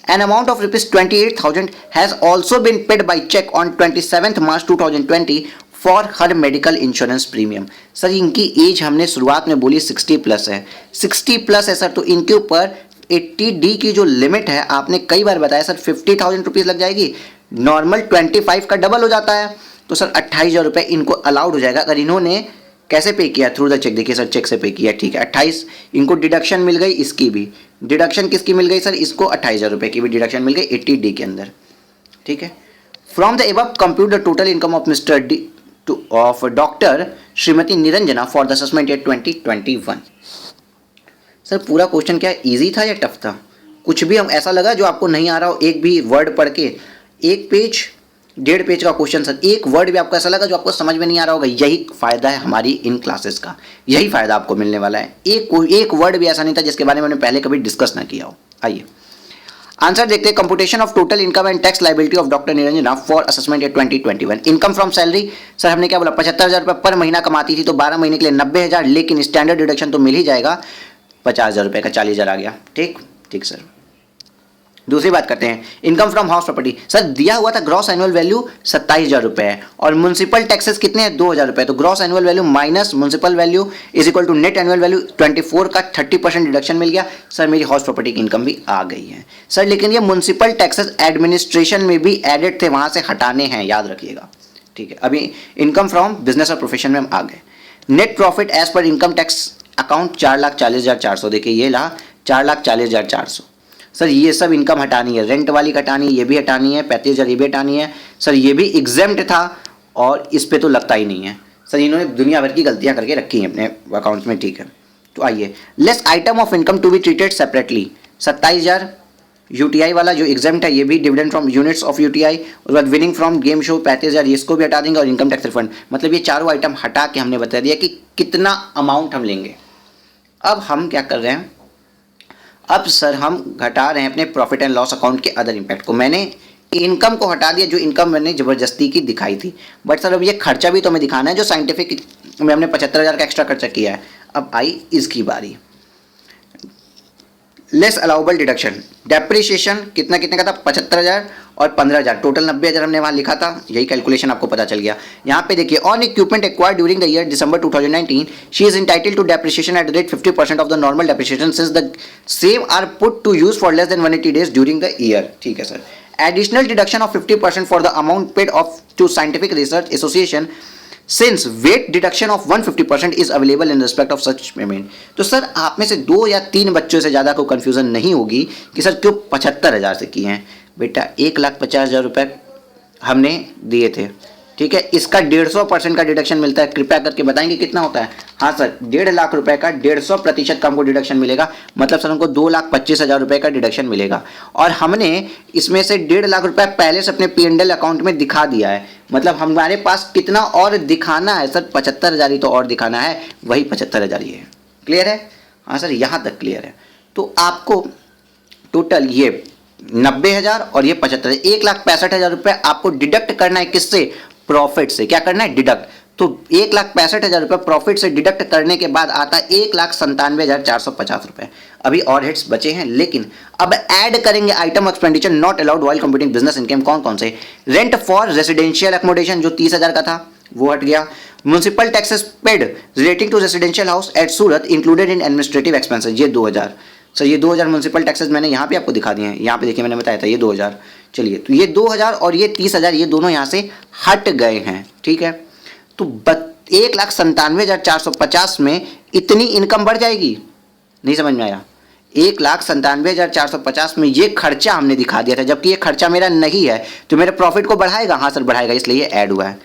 Speaker 1: An amount of rupees 28,000 has also been paid by check on 27th March 2020 for her medical insurance premium। Sir इनकी एज हमने शुरुआत में बोली 60 प्लस है, 60 प्लस है सर, तो इनके ऊपर 80D की जो लिमिट है आपने कई बार बताया सर 50,000 रुपीज़ लग जाएगी। नॉर्मल 25 का डबल हो जाता है, तो सर 28,000 रुपये इनको अलाउड हो जाएगा अगर इन्होंने कैसे पे किया, थ्रू द चेक। देखिए सर चेक से पे किया, ठीक है। 28 इनको डिडक्शन मिल गई, इसकी भी डिडक्शन किसकी मिल गई सर, इसको 28,000 रुपये की भी डिडक्शन मिल गई 80D के अंदर। ठीक है। From the above compute the total income of mister D of doctor Shrimati Niranjana for the assessment year 2021। Sir पूरा क्वेश्चन क्या इजी था या टफ था? कुछ भी हम ऐसा लगा जो आपको नहीं आ रहा हो, एक भी वर्ड पढ़ के, 1 पेज 1.5 पेज का क्वेश्चन सर, एक वर्ड भी आपको ऐसा लगा जो आपको समझ में नहीं आ रहा होगा। यही फायदा है हमारी इन क्लासेस का, यही फायदा आपको मिलने वाला है। एक वर्ड भी ऐसा नहीं था जिसके बारे में मैंने पहले कभी डिस्कस ना किया हो। आइए आंसर देखते हैं। Computation of total income and tax liability of doctor Niranjana for assessment year 2021। Income from salary sir हमने क्या बोला, 75,000 रुपये पर महीना कमाती थी, तो 12 महीने के लिए 90,000, लेकिन स्टैंडर्ड डिडक्शन तो मिल ही जाएगा 50,000 रुपये का, 40,000 आ गया। ठीक सर। दूसरी बात करते हैं, income from house property. Sir दिया हुआ था ग्रॉस एनुअल वैल्यू 27,000 रुपये है और म्यूनसिपल टैक्सेस कितने हैं, 2,000 रुपये। तो gross annual value minus municipal value is equal to net annual value 24 का 30% डिडक्शन मिल गया। सर मेरी हाउस प्रॉपर्टी की इनकम भी आ गई है सर, लेकिन ये म्यूनसिपल टैक्सेस एडमिनिस्ट्रेशन में भी एडेड थे, वहाँ से हटाने हैं, याद रखिएगा। ठीक है। अभी इनकम फ्रॉम बिजनेस और प्रोफेशन में हम आ गए। Net profit as per income tax account 4,40,400, देखिए ये रहा 4,40,400। सर ये सब इनकम हटानी है, रेंट वाली हटानी है, ये भी हटानी है, 35,000 ये भी हटानी है। सर ये भी एग्जेम्प्ट था और इस पे तो लगता ही नहीं है। सर इन्होंने दुनिया भर की गलतियां करके रखी हैं अपने अकाउंट्स में, ठीक है। तो आइए, less item of income to be treated separately, 27,000 UTI वाला जो एग्जाम्प्ट है, ये भी dividend from units of UTI, उसके बाद विनिंग फ्रॉम गेम शो 35,000, इसको भी हटा देंगे, और इनकम टैक्स रिफंड। मतलब ये चारों आइटम हटा के हमने बता दिया कि कितना अमाउंट हम लेंगे। अब हम क्या कर रहे हैं, अब सर हम घटा रहे हैं अपने प्रॉफिट एंड लॉस अकाउंट के अदर इम्पैक्ट को। मैंने इनकम को हटा दिया, जो इनकम मैंने ज़बरदस्ती की दिखाई थी, बट सर अब ये खर्चा भी तो हमें दिखाना है, जो साइंटिफिक में हमने 75,000 का एक्स्ट्रा खर्चा किया है। अब आई इसकी बारी, लेस अलाउबल डिडक्शन, डेप्रिसिएशन कितना कितने का था, 75,000 और 15,000, टोटल 90,000 हमने वहाँ लिखा था, यही कैलकुलेशन आपको पता चल गया। यहाँ पे देखिए, on equipment acquired during the year December 2019 she is entitled to depreciation at the rate 50% of the normal depreciation since the same are put to use for less than 180 days during the year, ठीक है sir. Additional deduction of 50% for the amount paid of to scientific research association since weight deduction of 150% is available in respect of such payment. तो sir आप में से 2 या 3 बच्चों से ज़्यादा को कन्फ्यूजन नहीं होगी कि सर क्यों 75,000 से किए हैं। बेटा 1,50,000 रुपये हमने दिए थे, ठीक है, इसका 150% का डिडक्शन मिलता है। कृपया करके बताएंगे कितना होता है। हाँ सर, 1.5 लाख रुपए का 150% का हमको डिडक्शन मिलेगा, मतलब सर हमको 2,25,000 रुपये का डिडक्शन मिलेगा। और हमने इसमें से 1.5 लाख रुपए पहले से अपने P&L अकाउंट में दिखा दिया है, मतलब हमारे पास कितना और दिखाना है सर, 75,000 ही तो और दिखाना है, वही 75,000 ही है। क्लियर है? हाँ सर, यहाँ तक क्लियर है। तो आपको टोटल ये 90,000 और ये 75,000, 1,65,000 रुपये आपको डिडक्ट करना है। किससे? प्रॉफिट से। क्या करना है? डिडक्ट। तो 1,65,000 रुपये प्रॉफिट से डिडक्ट करने के बाद आता है 1,97,450 रुपये। अभी और हेड्स बचे हैं, लेकिन अब ऐड करेंगे item expenditure not allowed while computing business income. कौन कौन से? रेंट फॉर रेसिडेंशियल एकोमोडेशन जो 30,000 का था वो हट गया। Municipal taxes paid relating to residential house at Surat included in administrative expenses, ये 2,000। सर ये 2,000 म्युनिसिपल टैक्सेस मैंने यहाँ पे आपको दिखा दिए हैं, यहाँ पे देखिए मैंने बताया था ये 2,000। चलिए, तो ये 2,000 और ये 30,000 ये दोनों यहाँ से हट गए हैं, ठीक है। तो 1,97,450 में इतनी इनकम बढ़ जाएगी? नहीं समझ में आया? 1,97,450 में ये खर्चा हमने दिखा दिया था, जबकि ये खर्चा मेरा नहीं है, तो मेरे प्रॉफिट को बढ़ाएगा? हाँ सर बढ़ाएगा, इसलिए ये ऐड हुआ है।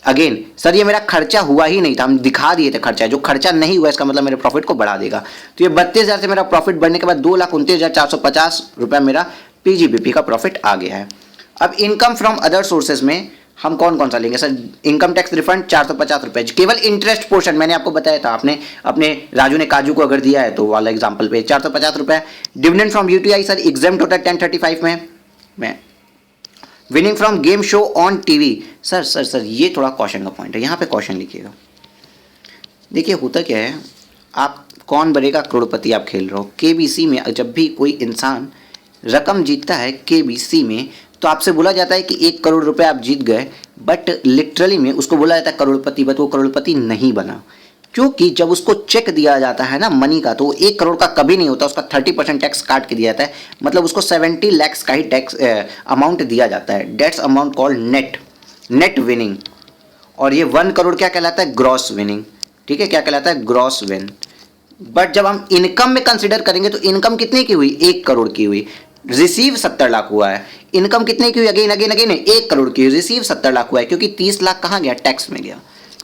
Speaker 1: अगेन सर ये मेरा खर्चा हुआ ही नहीं था, हम दिखा दिए थे खर्चा, जो खर्चा नहीं हुआ इसका मतलब मेरे प्रॉफिट को बढ़ा देगा। तो ये 32,000 से मेरा प्रॉफिट बढ़ने के बाद 2,29,450 रुपये मेरा PGBP का प्रॉफिट आ गया है। अब इनकम फ्रॉम अदर सोर्सेज में हम कौन कौन सा लेंगे सर? इनकम टैक्स रिफंड 450 रुपये, केवल इंटरेस्ट पोर्शन मैंने आपको बताया था, आपने अपने राजू ने काजू को अगर दिया है तो वाला एग्जाम्पल पे 450 रुपये। Dividend from UTI sir exempt होता है 1035 में। Winning from game show on TV, sir ये थोड़ा क्वेश्चन का पॉइंट है, यहाँ पे क्वेश्चन लिखिएगा। देखिए होता क्या है, आप कौन बनेगा करोड़पति आप खेल रहे हो। KBC में जब भी कोई इंसान रकम जीतता है KBC में, तो आपसे बोला जाता है कि 1 करोड़ रुपए आप जीत गए, बट लिटरली में उसको बोला जाता है करोड़पति, बट वो करोड़पति नहीं बना, क्योंकि जब उसको चेक दिया जाता है ना मनी का, तो 1 करोड़ का कभी नहीं होता, उसका 30% टैक्स काट के दिया जाता है, मतलब उसको 70 लाख का ही टैक्स अमाउंट दिया जाता है। That's amount called net winning. और ये 1 करोड़ क्या कहलाता है? ग्रॉस विनिंग, ठीक है, क्या कहलाता है? Gross win. बट जब हम इनकम में कंसिडर करेंगे तो इनकम कितने की हुई? 1 करोड़ की हुई। रिसीव 70 लाख हुआ है। इनकम कितने की हुई? अगेन 1 करोड़ की हुई, रिसीव 70 लाख हुआ है, क्योंकि 30 लाख कहाँ गया? टैक्स में गया,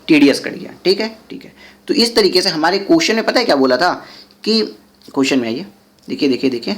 Speaker 1: TDS कट गया, ठीक है। तो इस तरीके से हमारे क्वेश्चन में पता है क्या बोला था कि क्वेश्चन में आइए, देखिए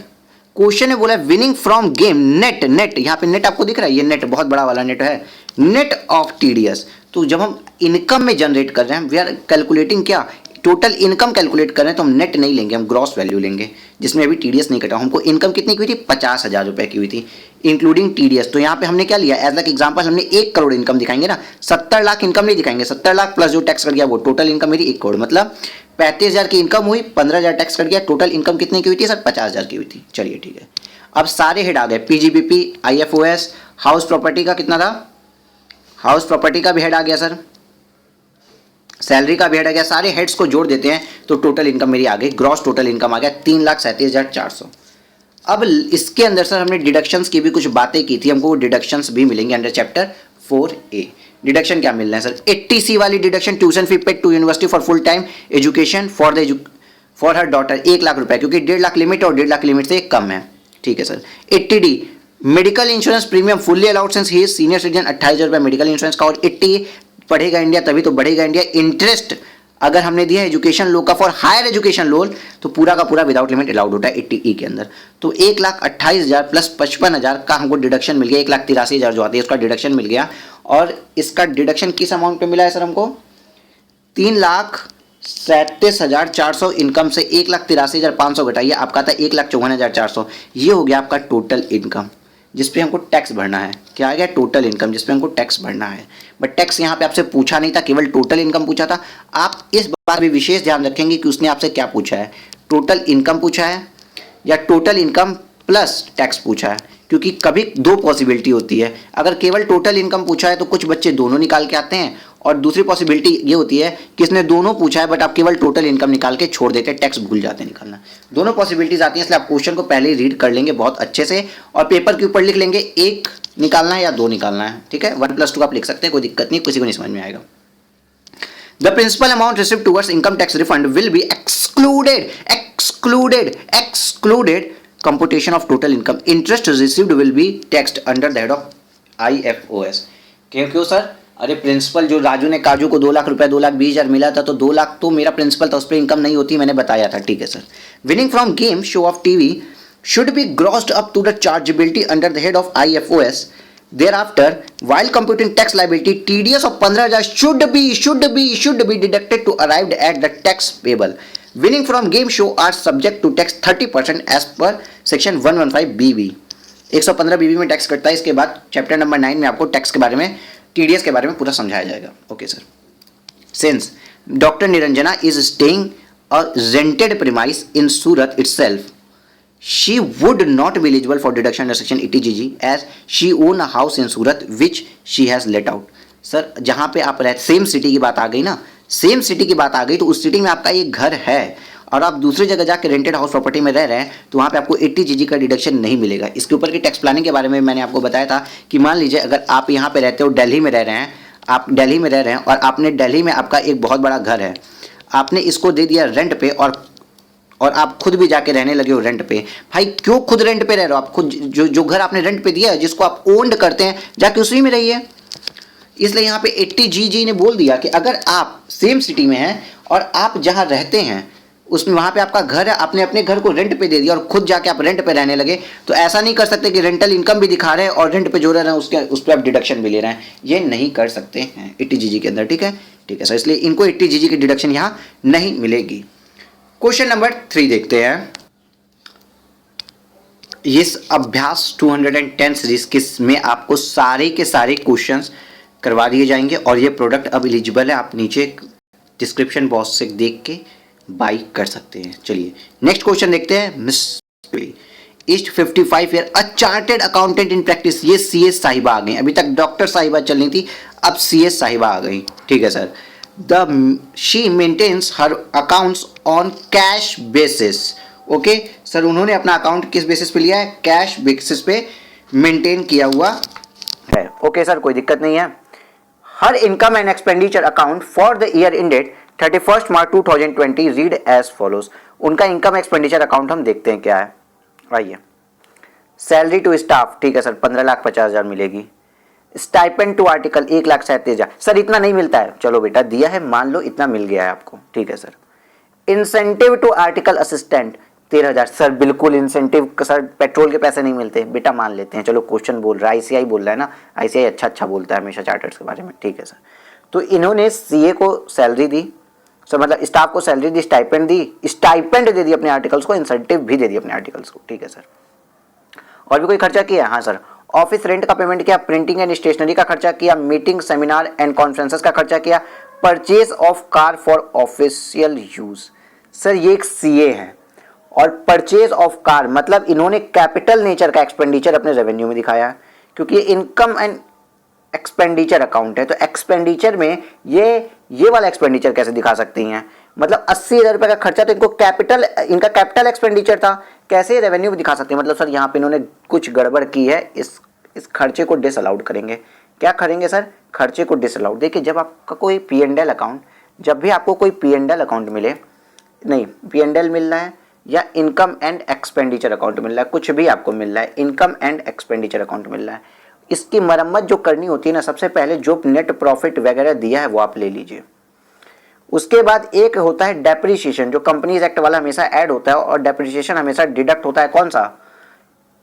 Speaker 1: क्वेश्चन में बोला विनिंग फ्रॉम गेम नेट, यहाँ पे नेट आपको दिख रहा है, ये नेट बहुत बड़ा वाला नेट है, नेट ऑफ TDS। तो जब हम इनकम में जनरेट कर रहे हैं, वी आर कैलकुलेटिंग क्या? टोटल इनकम कैलकुलेट कर रहे हैं, तो हम नेट नहीं लेंगे, हम ग्रॉस वैल्यू लेंगे, जिसमें अभी TDS नहीं कटा। हमको इनकम कितनी की हुई थी? 50,000 रुपये की हुई थी इंक्लूडिंग TDS। तो यहाँ पे हमने क्या लिया? एज लाइक एग्जांपल हमने 1 करोड़ इनकम दिखाएंगे ना, 70 लाख इनकम नहीं दिखाएंगे, 70 लाख प्लस जो टैक्स कट गया वो टोटल इनकम मेरी 1 करोड़, मतलब 35,000 की इनकम हुई, 15,000 टैक्स कट गया, टोटल इनकम कितने की हुई थी सर? 50,000 की हुई थी। चलिए ठीक है, अब सारे हेड आ गए, PGBP, IFOS, हाउस प्रॉपर्टी का कितना था? हाउस प्रॉपर्टी का भी हेड आ गया सर, सैलरी का भी हेड आ गया, सारे हेड्स को जोड़ देते हैं तो टोटल इनकम मेरी आ गई, ग्रॉस टोटल इनकम आ गया 3,37,400। अब इसके अंदर सर हमने डिडक्शंस की भी कुछ बातें की थी, हमको वो डिडक्शंस भी मिलेंगे अंडर चैप्टर 4A। डिडक्शन क्या मिल रहा है सर? 80C वाली deduction, tuition fee paid to university for full time education for her daughter, 1 lakh रुपए, क्योंकि 1.5 लाख लिमिट है और 1.5 लाख लिमिट से कम है, ठीक है sir. 80D medical insurance premium fully allowed since he is senior citizen, 28,000 रुपये मेडिकल इंश्योरेंस का। और 80 पढ़ेगा इंडिया तभी तो बढ़ेगा इंडिया, इंटरेस्ट अगर हमने दिया एजुकेशन लोन का फॉर हायर एजुकेशन लोन तो पूरा का पूरा विदाउट लिमिट अलाउड होता है 80E के अंदर। तो 1,28,000 प्लस 55,000 का हमको डिडक्शन मिल गया, 1,83,000 जो आती है उसका डिडक्शन मिल गया। और इसका डिडक्शन किस अमाउंट पे मिला है सर हमको? 3,37,400 इनकम से 1,83,500 घटाइए, आपका था 1,54,400, ये हो गया आपका टोटल इनकम जिसपे हमको टैक्स भरना है। क्या आ गया? टोटल इनकम जिसपे हमको टैक्स भरना है। बट टैक्स यहाँ पे आपसे पूछा नहीं था, केवल टोटल इनकम पूछा था। आप इस बात भी विशेष ध्यान रखेंगे कि उसने आपसे क्या पूछा है, टोटल इनकम पूछा है या टोटल इनकम प्लस टैक्स पूछा है, क्योंकि कभी दो पॉसिबिलिटी होती है। अगर केवल टोटल इनकम पूछा है तो कुछ बच्चे दोनों निकाल के आते हैं, और दूसरी पॉसिबिलिटी ये होती है कि इसने दोनों पूछा है बट आप केवल टोटल इनकम निकाल के छोड़ देते हैं, टैक्स भूल जाते हैं निकालना। दोनों पॉसिबिलिटीज आती हैं, इसलिए आप क्वेश्चन को पहले ही रीड कर लेंगे बहुत अच्छे से और पेपर के ऊपर लिख लेंगे, एक निकालना है या दो निकालना है, ठीक है। 1+2 आप लिख सकते हैं, कोई दिक्कत नहीं, किसी को नहीं समझ में आएगा। The principal amount received towards income tax refund will be excluded computation of total income. Interest received will be taxed under the head of IFOS. क्यों सर? अरे प्रिंसिपल जो राजू ने काजू को 2 लाख रुपए 2,20,000 मिला था, तो 2 लाख तो मेरा प्रिंसिपल था, उस पर इनकम नहीं होती, मैंने बताया था, ठीक है sir. Winning from game show off TV should be grossed up to the chargeability under the head of IFOS. Thereafter, while computing tax liability, TDS of 15,000 should be deducted to arrived at the tax payable. Winning from game show are subject to tax 30% as per section 115 BB. 115 BB में tax कटता है। इसके बाद chapter number 9 में आपको tax के बारे में, TDS के बारे में पूरा समझाया जाएगा। Okay sir. Since Dr. Niranjana is staying a rented premise in Surat itself, she would not be eligible for deduction under section 80GG as she own a house in Surat which she has let out. Sir जहाँ पे आप रहते, same city की बात आ गई ना, same city की बात आ गई, तो उस सिटी में आपका एक घर है और आप दूसरी जगह जाके रेंटेड हाउस प्रॉपर्टी में रह रहे हैं, तो वहाँ पे आपको 80GG का डिडक्शन नहीं मिलेगा। इसके ऊपर की टैक्स प्लानिंग के बारे में मैंने आपको बताया था कि मान लीजिए अगर आप यहाँ पे रहते हो, दिल्ली में रह रहे हैं, आप दिल्ली में रह रहे हैं और आपने दिल्ली में आपका एक बहुत बड़ा घर है, आपने इसको दे दिया रेंट पे और आप खुद भी जाके रहने लगे हो रेंट पे। भाई क्यों खुद रेंट पे रह रहे हो? आप खुद जो घर आपने रेंट पे दिया है, जिसको आप ओन्ड करते हैं, जाके उसी में रहिए। इसलिए यहाँ पे 80GG ने बोल दिया कि अगर आप सेम सिटी में हैं और आप जहाँ रहते हैं उसमें वहाँ पे आपका घर है, आपने अपने घर को रेंट पे दे दिया और खुद जाके आप रेंट पे रहने लगे, तो ऐसा नहीं कर सकते कि रेंटल इनकम भी दिखा रहे हैं और रेंट पे जो रह रहे हैं उस पर आप डिडक्शन भी ले रहे हैं। ये नहीं कर सकते हैं 80GG के अंदर, ठीक है सर। इसलिए इनको 80GG की डिडक्शन यहाँ नहीं मिलेगी। क्वेश्चन नंबर 3 देखते हैं। इस अभ्यास 210 सीरीज में आपको सारे के सारे क्वेश्चंस करवा दिए जाएंगे और ये प्रोडक्ट अब एलिजिबल है, आप नीचे डिस्क्रिप्शन बॉक्स से देख के बाई कर सकते हैं। चलिए नेक्स्ट क्वेश्चन देखते हैं। Miss east 55 year a chartered accountant in practice, ये CS साहिबा आ गई। अभी तक डॉक्टर साहिबा चल रही थी, अब CS साहिबा आ गई, ठीक है sir. she maintains her accounts on cash basis. Okay sir, उन्होंने अपना अकाउंट किस बेसिस पे लिया है? कैश बेसिस पे मेंटेन किया हुआ है। ओके सर, कोई दिक्कत नहीं है। हर income and expenditure account for the year ended 31 March 2020 read as follows. उनका इनकम एक्सपेंडिचर अकाउंट हम देखते हैं क्या है। आइए, सैलरी टू स्टाफ, ठीक है सर, 15,50,000 मिलेगी। स्टाइपेंड टू आर्टिकल 1,37,000, सर इतना नहीं मिलता है, चलो बेटा दिया है, मान लो इतना मिल गया है आपको, ठीक है sir. Incentive to article assistant 13,000, sir बिल्कुल इंसेंटिव सर, पेट्रोल के पैसे नहीं मिलते बेटा, मान लेते हैं, चलो क्वेश्चन बोल रहा है, ICI बोल रहा है ना, ICI अच्छा बोलता है हमेशा चार्टर्स के बारे में, ठीक है सर। तो इन्होंने CA को सैलरी दी, सर मतलब स्टाफ को सैलरी दी, स्टाइपेंड दे दी अपने आर्टिकल्स को, इंसेंटिव भी दे दी अपने आर्टिकल्स को, ठीक है सर। और भी कोई खर्चा किया? हाँ सर, ऑफिस रेंट का पेमेंट किया, प्रिंटिंग एंड स्टेशनरी का खर्चा किया, मीटिंग सेमिनार एंड कॉन्फ्रेंसेस का खर्चा किया, purchase of car for official use. Sir ये एक CA है और परचेज ऑफ कार मतलब इन्होंने कैपिटल नेचर का एक्सपेंडिचर अपने रेवेन्यू में दिखाया है, क्योंकि ये इनकम एंड एक्सपेंडिचर अकाउंट है, तो एक्सपेंडिचर में ये वाला एक्सपेंडिचर कैसे दिखा सकती हैं? मतलब 80,000 रुपये का खर्चा, तो इनका कैपिटल एक्सपेंडिचर था, कैसे रेवेन्यू में दिखा सकते हैं? मतलब सर यहाँ पे इन्होंने कुछ गड़बड़ की है, इस खर्चे को डिसअलाउड करेंगे, क्या करेंगे सर, खर्चे को डिसअलाउड। देखिए जब आपका कोई P&L अकाउंट, जब भी आपको कोई P&L अकाउंट मिले, नहीं P&L मिल रहा है या इनकम एंड एक्सपेंडिचर अकाउंट मिल रहा है, कुछ भी आपको मिल रहा है, इनकम एंड एक्सपेंडिचर अकाउंट मिल रहा है, इसकी मरम्मत जो करनी होती है ना, सबसे पहले जो नेट प्रॉफिट वगैरह दिया है वो आप ले लीजिए। उसके बाद एक होता है डेप्रिसिएशन, जो कंपनीज एक्ट वाला हमेशा ऐड होता है, और डेप्रिसिएशन हमेशा डिडक्ट होता है कौन सा,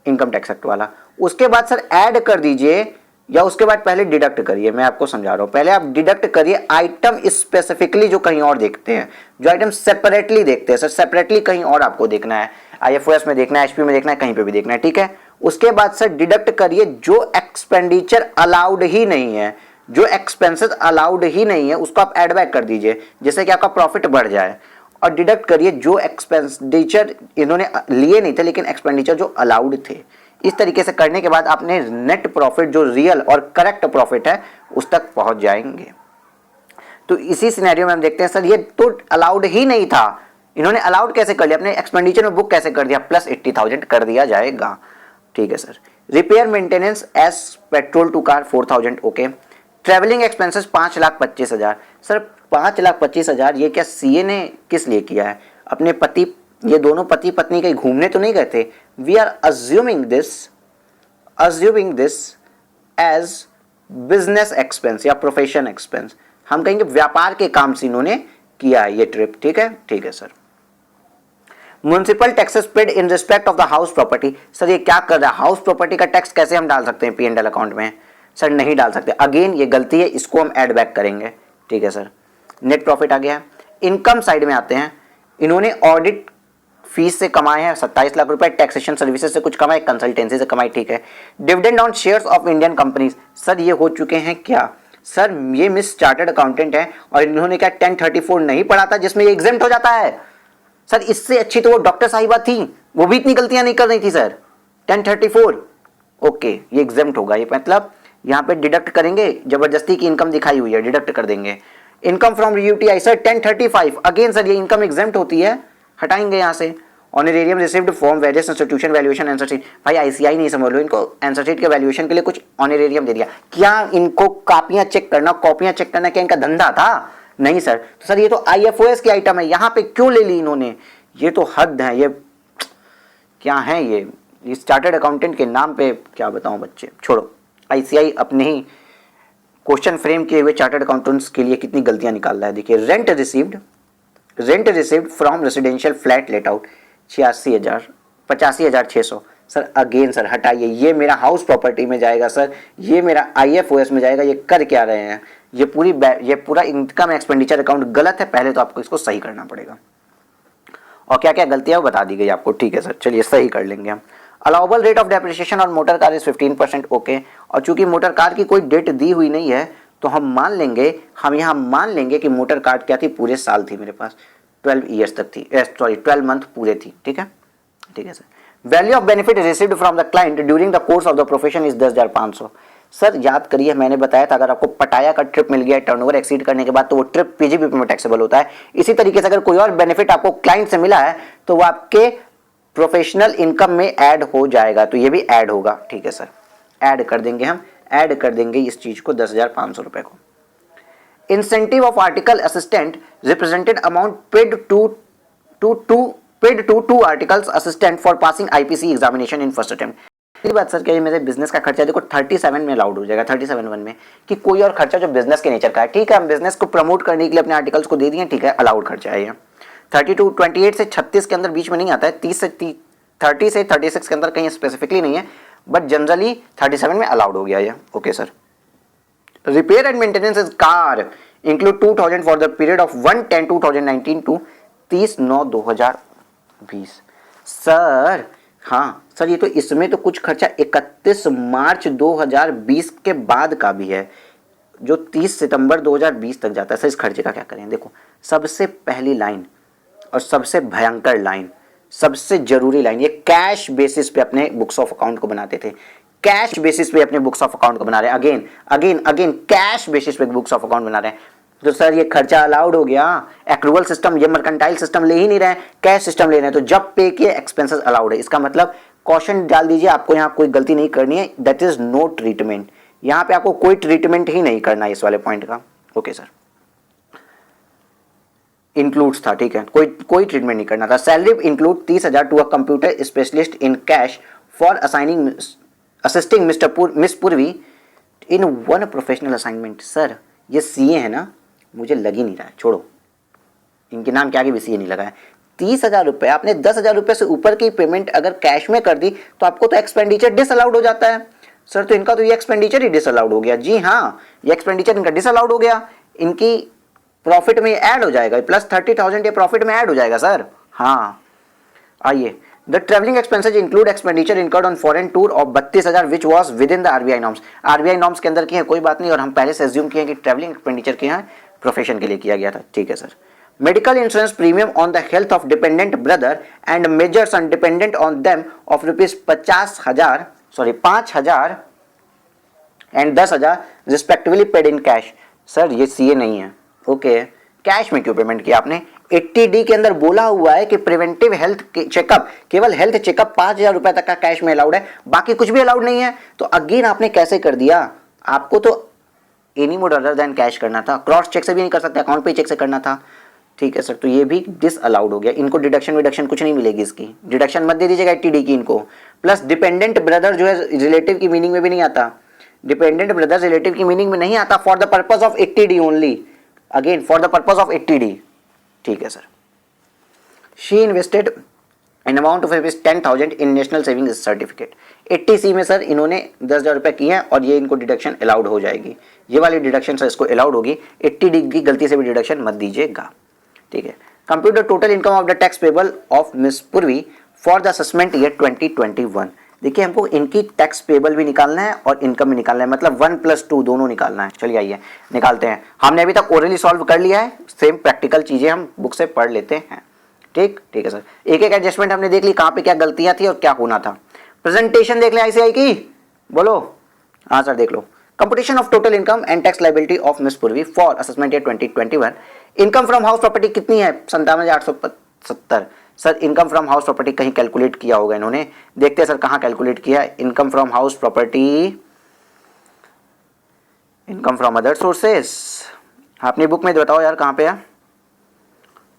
Speaker 1: इनकम टैक्स एक्ट वाला। उसके बाद सर ऐड कर दीजिए, या उसके बाद पहले डिडक्ट करिए, मैं आपको समझा रहा हूं, पहले आप डिडक्ट करिए आइटम स्पेसिफिकली जो कहीं और देखते हैं, जो आइटम सेपरेटली देखते हैं सर, सेपरेटली कहीं और आपको देखना है, IFOS में देखना है, HP में देखना है, कहीं पे भी देखना है, ठीक है। उसके बाद सर डिडक्ट करिए जो एक्सपेंडिचर अलाउड ही नहीं है, जो एक्सपेंसेस अलाउड ही नहीं है उसको आप एड बैक कर दीजिए, जिससे कि आपका प्रॉफिट बढ़ जाए। और डिडक्ट करिए जो एक्सपेंडिचर इन्होंने लिए नहीं थे लेकिन एक्सपेंडिचर जो अलाउड थे। इस तरीके से करने के बाद आपने नेट प्रॉफिट जो रियल और करेक्ट प्रॉफिट है उस तक पहुंच जाएंगे। तो इसी सिनेरियो में हम देखते हैं सर ये तो अलाउड ही नहीं था, इन्होंने अलाउड कैसे कर लिया, अपने एक्सपेंडिचर में बुक कैसे कर दिया, प्लस 80,000 कर दिया जाएगा, ठीक है sir. Repair maintenance as petrol to car 4,000, okay. Travelling expenses 5,25,000, sir 5,25,000 ये क्या CA ने किस लिए किया है, अपने पति, ये दोनों पति पत्नी कहीं घूमने तो नहीं गए थे। We are assuming this as business expense या प्रोफेशन एक्सपेंस, हम कहेंगे व्यापार के काम से इन्होंने किया है ये ट्रिप, ठीक है, ठीक है sir. Municipal taxes paid in respect of the house property, sir ये क्या कर रहा है, हाउस प्रॉपर्टी का टैक्स कैसे हम डाल सकते हैं P&L अकाउंट में, सर नहीं डाल सकते, अगेन ये गलती है, इसको हम ऐड बैक करेंगे, ठीक है सर। नेट प्रॉफिट आ गया। इनकम साइड में आते हैं, इन्होंने ऑडिट फीस से कमाए हैं 27 लाख रुपए, टैक्सेशन सर्विसेज से कुछ कमाए, कंसल्टेंसी से कमाए, ठीक है। Dividend on shares of Indian companies, sir ये हो चुके हैं क्या, सर ये मिस चार्टर्ड अकाउंटेंट है और इन्होंने क्या 1034 नहीं पढ़ा था जिसमें ये एग्जेम्प्ट हो जाता है, सर इससे अच्छी तो वो डॉक्टर साहिबा थी, वो भी इतनी गलतियां नहीं कर रही थी सर। 1034 ओके, ये एग्जेम्प्ट होगा, ये मतलब यहाँ पे डिडक्ट करेंगे, जबरदस्ती की इनकम दिखाई हुई है, डिडक्ट कर देंगे। Income from UTI sir 1035, again sir ये इनकम एग्जेम्प्ट होती है, हटाएंगे यहाँ से। Honorarium received from various institution valuation answer sheet, भाई ICI नहीं समझ लो, इनको आंसर शीट के वैल्यूएशन के लिए कुछ ऑनरेरियम दे दिया, क्या इनको कॉपियां चेक करना, कॉपियां चेक करना क्या इनका धंधा था, नहीं सर। तो सर ये तो IFOS की आइटम है, यहाँ पे क्यों ले ली इन्होंने, ये तो हद है, ये क्या है, ये चार्टर्ड अकाउंटेंट के नाम पे क्या बताऊं बच्चे, छोड़ो। ICI अपने ही क्वेश्चन फ्रेम किए हुए चार्टर्ड अकाउंटेंट्स के लिए कितनी गलतियां निकाल रहा है, देखिए। Rent received from residential flat let out 85,600, sir again sir हटाइए, ये मेरा हाउस प्रॉपर्टी में जाएगा सर, ये मेरा IFOS में जाएगा, ये कर क्या रहे हैं, ये पूरा इनकम एक्सपेंडिचर अकाउंट गलत है, पहले तो आपको इसको सही करना पड़ेगा। और क्या क्या गलतियां वो बता दी गई आपको, ठीक है सर, चलिए सही कर लेंगे हम। अलाउबल रेट ऑफ डेप्रिसिएशन और मोटर कार इज 15%, ओके। और चूंकि मोटर कार की कोई डेट दी हुई नहीं है तो हम यहाँ मान लेंगे कि मोटर कार क्या थी, पूरे साल थी मेरे पास, 12 ईयर्स तक थी, 12 मंथ पूरे थी, ठीक है, ठीक है sir. Value of benefit received from the client during the course of the profession is 10,500, sir याद करिए मैंने बताया था अगर आपको पटाया का ट्रिप मिल गया टर्नओवर एक्सीड करने के बाद तो वो ट्रिप PGBP में टैक्सेबल होता है। इसी तरीके से अगर कोई और बेनिफिट आपको क्लाइंट से मिला है तो वो आपके प्रोफेशनल इनकम में ऐड हो जाएगा, तो ये भी ऐड होगा, ठीक है सर, ऐड कर देंगे हम, ऐड कर देंगे इस चीज को 10,500 रुपए को। Incentive of article assistant represented amount paid to to articles assistant for passing IPC examination in first attempt. ये बात सर क्या ये मेरे बिजनेस का खर्चा देखो 37 में अलाउड हो जाएगा, 37(1) में, कि कोई और खर्चा जो बिजनेस के नेचर का है, ठीक है, हम बिजनेस को प्रमोट करने के लिए अपने आर्टिकल्स को दे दिए, ठीक है, अलाउड खर्चा है ये। 28 से 36 के अंदर बीच में नहीं आता है, 30 से 36 के अंदर कहीं स्पेसिफिकली नहीं है, बट जनरली 37 में अलाउड हो गया ये, okay sir. Repair and maintenance is car include 2,000 for the period of 1/10/2019 to 30/9/2020, sir हाँ सर ये तो इसमें तो कुछ खर्चा 31 मार्च 2020 के बाद का भी है जो 30 सितंबर 2020 तक जाता है। सर इस खर्चे का क्या करें, देखो सबसे पहली लाइन और सबसे भयंकर लाइन, सबसे जरूरी लाइन, ये कैश बेसिस पे अपने बुक्स ऑफ अकाउंट को बनाते थे, कैश बेसिस पे अपने बुक्स ऑफ अकाउंट को बना रहे हैं, अगेन कैश बेसिस पे बुक्स ऑफ अकाउंट बना रहे हैं। तो सर ये खर्चा अलाउड हो गया, एक्रूवल सिस्टम, ये मर्केंटाइल सिस्टम ले ही नहीं रहे, कैश सिस्टम ले रहे हैं, तो जब पे किए एक्सपेंसेस अलाउड है, इसका मतलब कॉशन डाल दीजिए, आपको यहाँ कोई गलती नहीं करनी है, दैट इज नो ट्रीटमेंट, यहाँ पे आपको कोई ट्रीटमेंट ही नहीं करना इस वाले पॉइंट का। ओके सर, इंक्लूड्स था, ठीक है, कोई ट्रीटमेंट नहीं करना था। Salary include 30,000 to a computer specialist in cash for assigning assisting miss Purvi in one professional assignment. Sir ये सीए है ना, मुझे लग ही नहीं रहा है, छोड़ो, इनके नाम के आगे भी सीए नहीं लगा है। 30,000 रुपये, आपने 10,000 रुपये से ऊपर की पेमेंट अगर कैश में कर दी तो आपको तो एक्सपेंडिचर डिसअलाउड हो जाता है। सर तो इनका तो ये एक्सपेंडिचर ही डिसअलाउड हो गया। जी हाँ, ये एक्सपेंडिचर इनका डिसअलाउड हो गया, इनकी प्रॉफिट में ऐड हो जाएगा, प्लस 30,000 ये प्रॉफिट में ऐड हो जाएगा सर। हाँ आइए, the travelling expenses include expenditure incurred on foreign tour of 32,000 which was with in the RBI norms. RBI norms के अंदर की है, कोई बात नहीं, और हम पहले से एज्यूम किए कि ट्रेवलिंग एक्सपेंडिचर के यहाँ प्रोफेशन के लिए किया गया था, ठीक है sir. Medical insurance premium on the health of dependent brother and measures on dependent on them of ₹5,000 and 10,000 respectively paid in cash. Sir ये सीए नहीं है, ओके, कैश में क्यों पेमेंट किया आपने? 80D के अंदर बोला हुआ है कि प्रिवेंटिव हेल्थ चेकअप, केवल हेल्थ चेकअप 5,000 रुपए तक का कैश में अलाउड है, बाकी कुछ भी अलाउड नहीं है। तो अगेन आपने कैसे कर दिया? आपको तो any mode other than cash करना था, क्रॉस चेक से भी नहीं कर सकते, अकाउंट पे चेक से करना था, ठीक है सर। तो ये भी डिसअलाउड हो गया, इनको डिडक्शन विडक्शन कुछ नहीं मिलेगी, इसकी डिडक्शन मत दे दीजिएगा 80D की इनको। प्लस डिपेंडेंट ब्रदर जो है रिलेटिव की मीनिंग में भी नहीं आता, डिपेंडेंट ब्रदर रिलेटिव की मीनिंग में नहीं आता, for the purpose of 80D only, again for the purpose of 80D, ठीक है sir. She invested in amount of 10,000 in national saving certificate. 80C में सर इन्होंने 10,000 रुपये किए हैं और ये इनको डिडक्शन अलाउड हो जाएगी, ये वाली डिडक्शन सर इसको अलाउड होगी, 80D की गलती से भी डिडक्शन मत दीजिएगा, ठीक है। Compute the total income of the tax payable of miss Purvi for the assessment year 2021। देखिए हमको इनकी टैक्स पेबल भी निकालना है और इनकम भी निकालना है, मतलब 1+2 दोनों निकालना है। चलिए आइए निकालते हैं। हमने अभी तक ओरली सॉल्व कर लिया है, सेम प्रैक्टिकल चीजें हम बुक से पढ़ लेते हैं, ठीक है सर। एक एक एडजस्टमेंट हमने देख ली, कहाँ पे क्या गलतियां थी और क्या होना था। प्रेजेंटेशन देख ले आईसीआई की, बोलो। हाँ सर देख लो। Computation of total income and tax liability of miss Purvi for assessment year 2021। Income from house property कितनी है? 57,870। Sir income from house property कहीं कैलकुलेट किया होगा इन्होंने, देखते हैं सर कहाँ कैलकुलेट किया। Income from house property, income from other sources, अपनी बुक में बताओ यार कहाँ पे है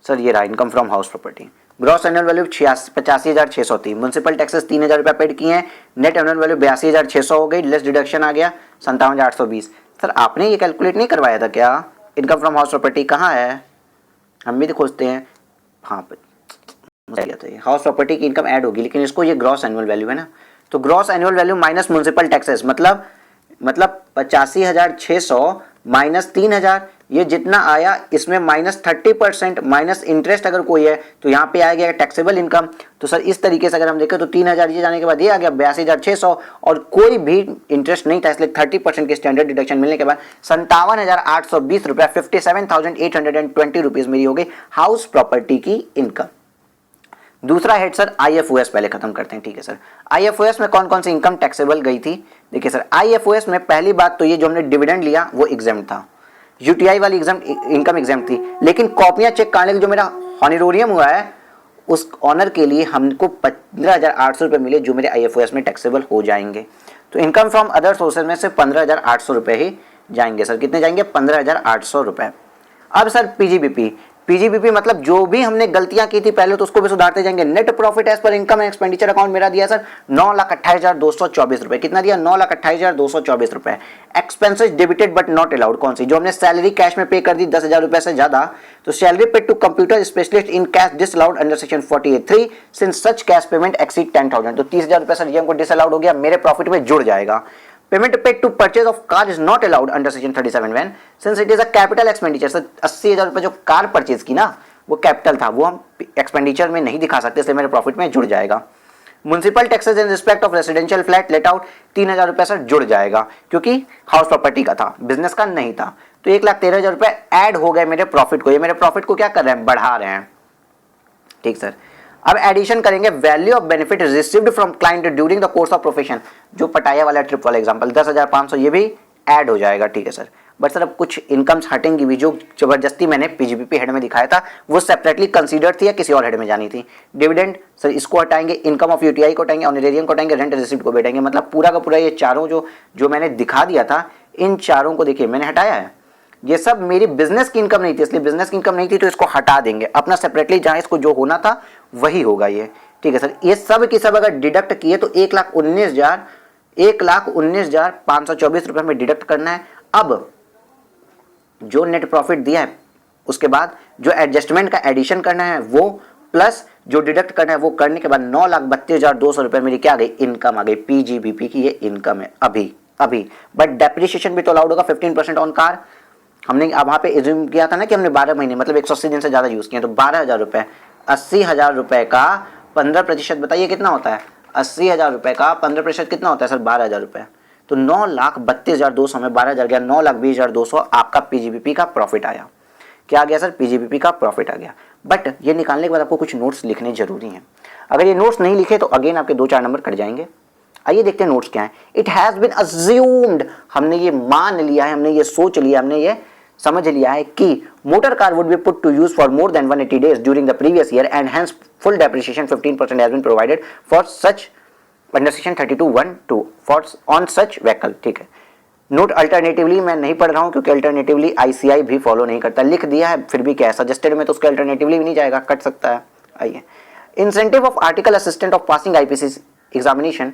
Speaker 1: सर। ये रहा income from house property. Gross annual value 85,600 थी। म्युनिसिपल टैक्सेस 3,000 रुपया पेड किए हैं, नेट एनुअल वैल्यू 82,600 हो गई, लेस डिडक्शन आ गया 57,820। सर आपने ये कैलकुलेट नहीं करवाया था क्या? इनकम फ्रॉम हाउस प्रॉपर्टी कहाँ है? हम भी तो खोजते हैं, हाँ हाउस प्रॉपर्टी की इनकम ऐड होगी, लेकिन इसको ये ग्रॉस एनुअल वैल्यू है ना, तो gross annual value minus municipal taxes, मतलब 85,600 माइनस 3,000, ये जितना आया इसमें माइनस 30% माइनस इंटरेस्ट अगर कोई है तो यहाँ पे आ गया टैक्सेबल इनकम। तो सर इस तरीके से अगर हम देखें तो 3,000 ये जाने के बाद ये आ गया 82,600 और कोई भी इंटरेस्ट नहीं था, इसलिए 30% की स्टैंडर्ड डिडक्शन मिलने के बाद 57,820 रुपया 57,820 रुपीज मेरी हो गई हाउस प्रॉपर्टी की इनकम। दूसरा हेड सर आईएफओएस पहले खत्म करते हैं, ठीक है सर। आईएफओएस में कौन कौन सी इनकम टैक्सेबल गई थी? देखिए सर आईएफओएस में पहली बात तो ये जो हमने डिविडेंड लिया वो एग्जाम्प्ट था, यूटीआई वाली इनकम एग्जाम्प्ट थी, लेकिन कॉपियां चेक करने के जो मेरा हॉनोरियम हुआ है उस ऑनर के लिए हमको 15,800 रुपये मिले जो मेरे आईएफओएस में टैक्सेबल हो जाएंगे। तो इनकम फ्रॉम अदर सोर्सेज में से 15,800 रुपये ही जाएंगे सर। कितने जाएंगे? 15,800 रुपये। अब सर पीजीबीपी मतलब जो भी हमने गलतियां की थी पहले तो उसको भी सुधारते जाएंगे। Net profit as per income and expenditure account मेरा दिया सर 9,28,224 रुपए। कितना दिया? 9,28,224 रुपए। Expenses debited but not allowed, कौन सी? जो हमने सैलरी कैश में पे कर दी 10,000 रुपए से ज्यादा, तो salary paid to computer specialist in cash disallowed under section 48(3) since such cash payment exceed 10,000। तो 30,000 रुपए सर ये हमको डिसअलाउड हो गया, मेरे प्रॉफिट में जुड़ जाएगा। Payment paid to purchase of car is not allowed under section 37(1) since it is a capital expenditure. Sir 80,000 रुपए जो कार परचेज की ना वो कैपिटल था, वो हम एक्सपेंडिचर में नहीं दिखा सकते, इसलिए मेरे प्रॉफिट में जुड़ जाएगा। Municipal taxes in respect of residential flat let out 3,000 रुपए सर जुड़ जाएगा, क्योंकि हाउस प्रॉपर्टी का था, बिजनेस का नहीं था। तो 1,13,000 रुपए ऐड हो गए मेरे प्रॉफिट को। ये मेरे प्रॉफिट को क्या कर रहे हैं? बढ़ा रहे हैं, ठीक सर। अब एडिशन करेंगे value of benefit received from client during the course of profession, जो पटाया वाला ट्रिप वाला एग्जांपल 10,500 ये भी ऐड हो जाएगा, ठीक है सर। बट सर अब कुछ इनकम्स हटेंगी भी, जो जबरदस्ती मैंने पीजीबीपी हेड में दिखाया था वो सेपरेटली कंसीडर थी या किसी और हेड में जानी थी। डिविडेंड सर इसको हटाएंगे, इनकम ऑफ यूटीआई को हटाएंगे, ऑनरेरियम को हटाएंगे, रेंट रिसिप्ट को बैठेंगे। मतलब पूरा का पूरा ये चारों जो मैंने दिखा दिया था, इन चारों को देखिए मैंने हटाया है। ये सब मेरी बिजनेस की इनकम नहीं थी, इसलिए बिजनेस की इनकम नहीं थी तो इसको हटा देंगे, अपना सेपरेटली जहां इसको जो होना था वही होगा ये। ठीक है सर, ये सब की सब अगर डिडक्ट किए तो 1,19,524 रुपए में डिडक्ट करना है। अब जो नेट प्रॉफिट दिया है उसके बाद जो एडजस्टमेंट का एडिशन करना है वो, प्लस जो डिडक्ट करना है वो करने के बाद 9,32,200 रुपए मेरी क्या आ गई, इनकम आ गई। पीजीबीपी की ये इनकम है अभी। बट डेप्रिसिएशन भी तो अलाउड होगा 15% ऑन कार। हमने वहां पे एज्यूम किया था ना कि हमने 12 महीने मतलब 180 दिन से ज्यादा यूज किए, तो 12,000 रुपए, 80,000 रुपए का 15% बताइए कितना होता है। 80,000 रुपए का 15% कितना होता है सर, 12,000 रुपए। तो 9,32,200 में 12,000 गया, 9,20,200 आपका पीजीबीपी का प्रॉफिट आया। क्या आ गया सर, पीजीबीपी का प्रॉफिट आ गया। बट ये निकालने के बाद आपको कुछ नोट्स लिखने जरूरी हैं। अगर ये नोट्स नहीं लिखे तो अगेन आपके 2-4 नंबर कट जाएंगे। आइए देखते हैं नोट्स क्या है। इट हैज बीन अज्यूम्ड, हमने ये मान लिया है, हमने ये सोच लिया, हमने ये समझ लिया है कि motor car would be put to use for more than 180 days during the previous year and hence full depreciation 15% has been provided for such under section 32(1)(2) for on such vehicle. ठीक है। नोट अल्टरनेटिवली मैं नहीं पढ़ रहा हूं क्योंकि alternatively ICI भी follow नहीं करता, लिख दिया है फिर भी क्या है, सजेस्टेड में तो उसका अल्टरनेटिवली भी नहीं जाएगा, कट सकता है। आइए, incentive of article assistant of passing IPC examination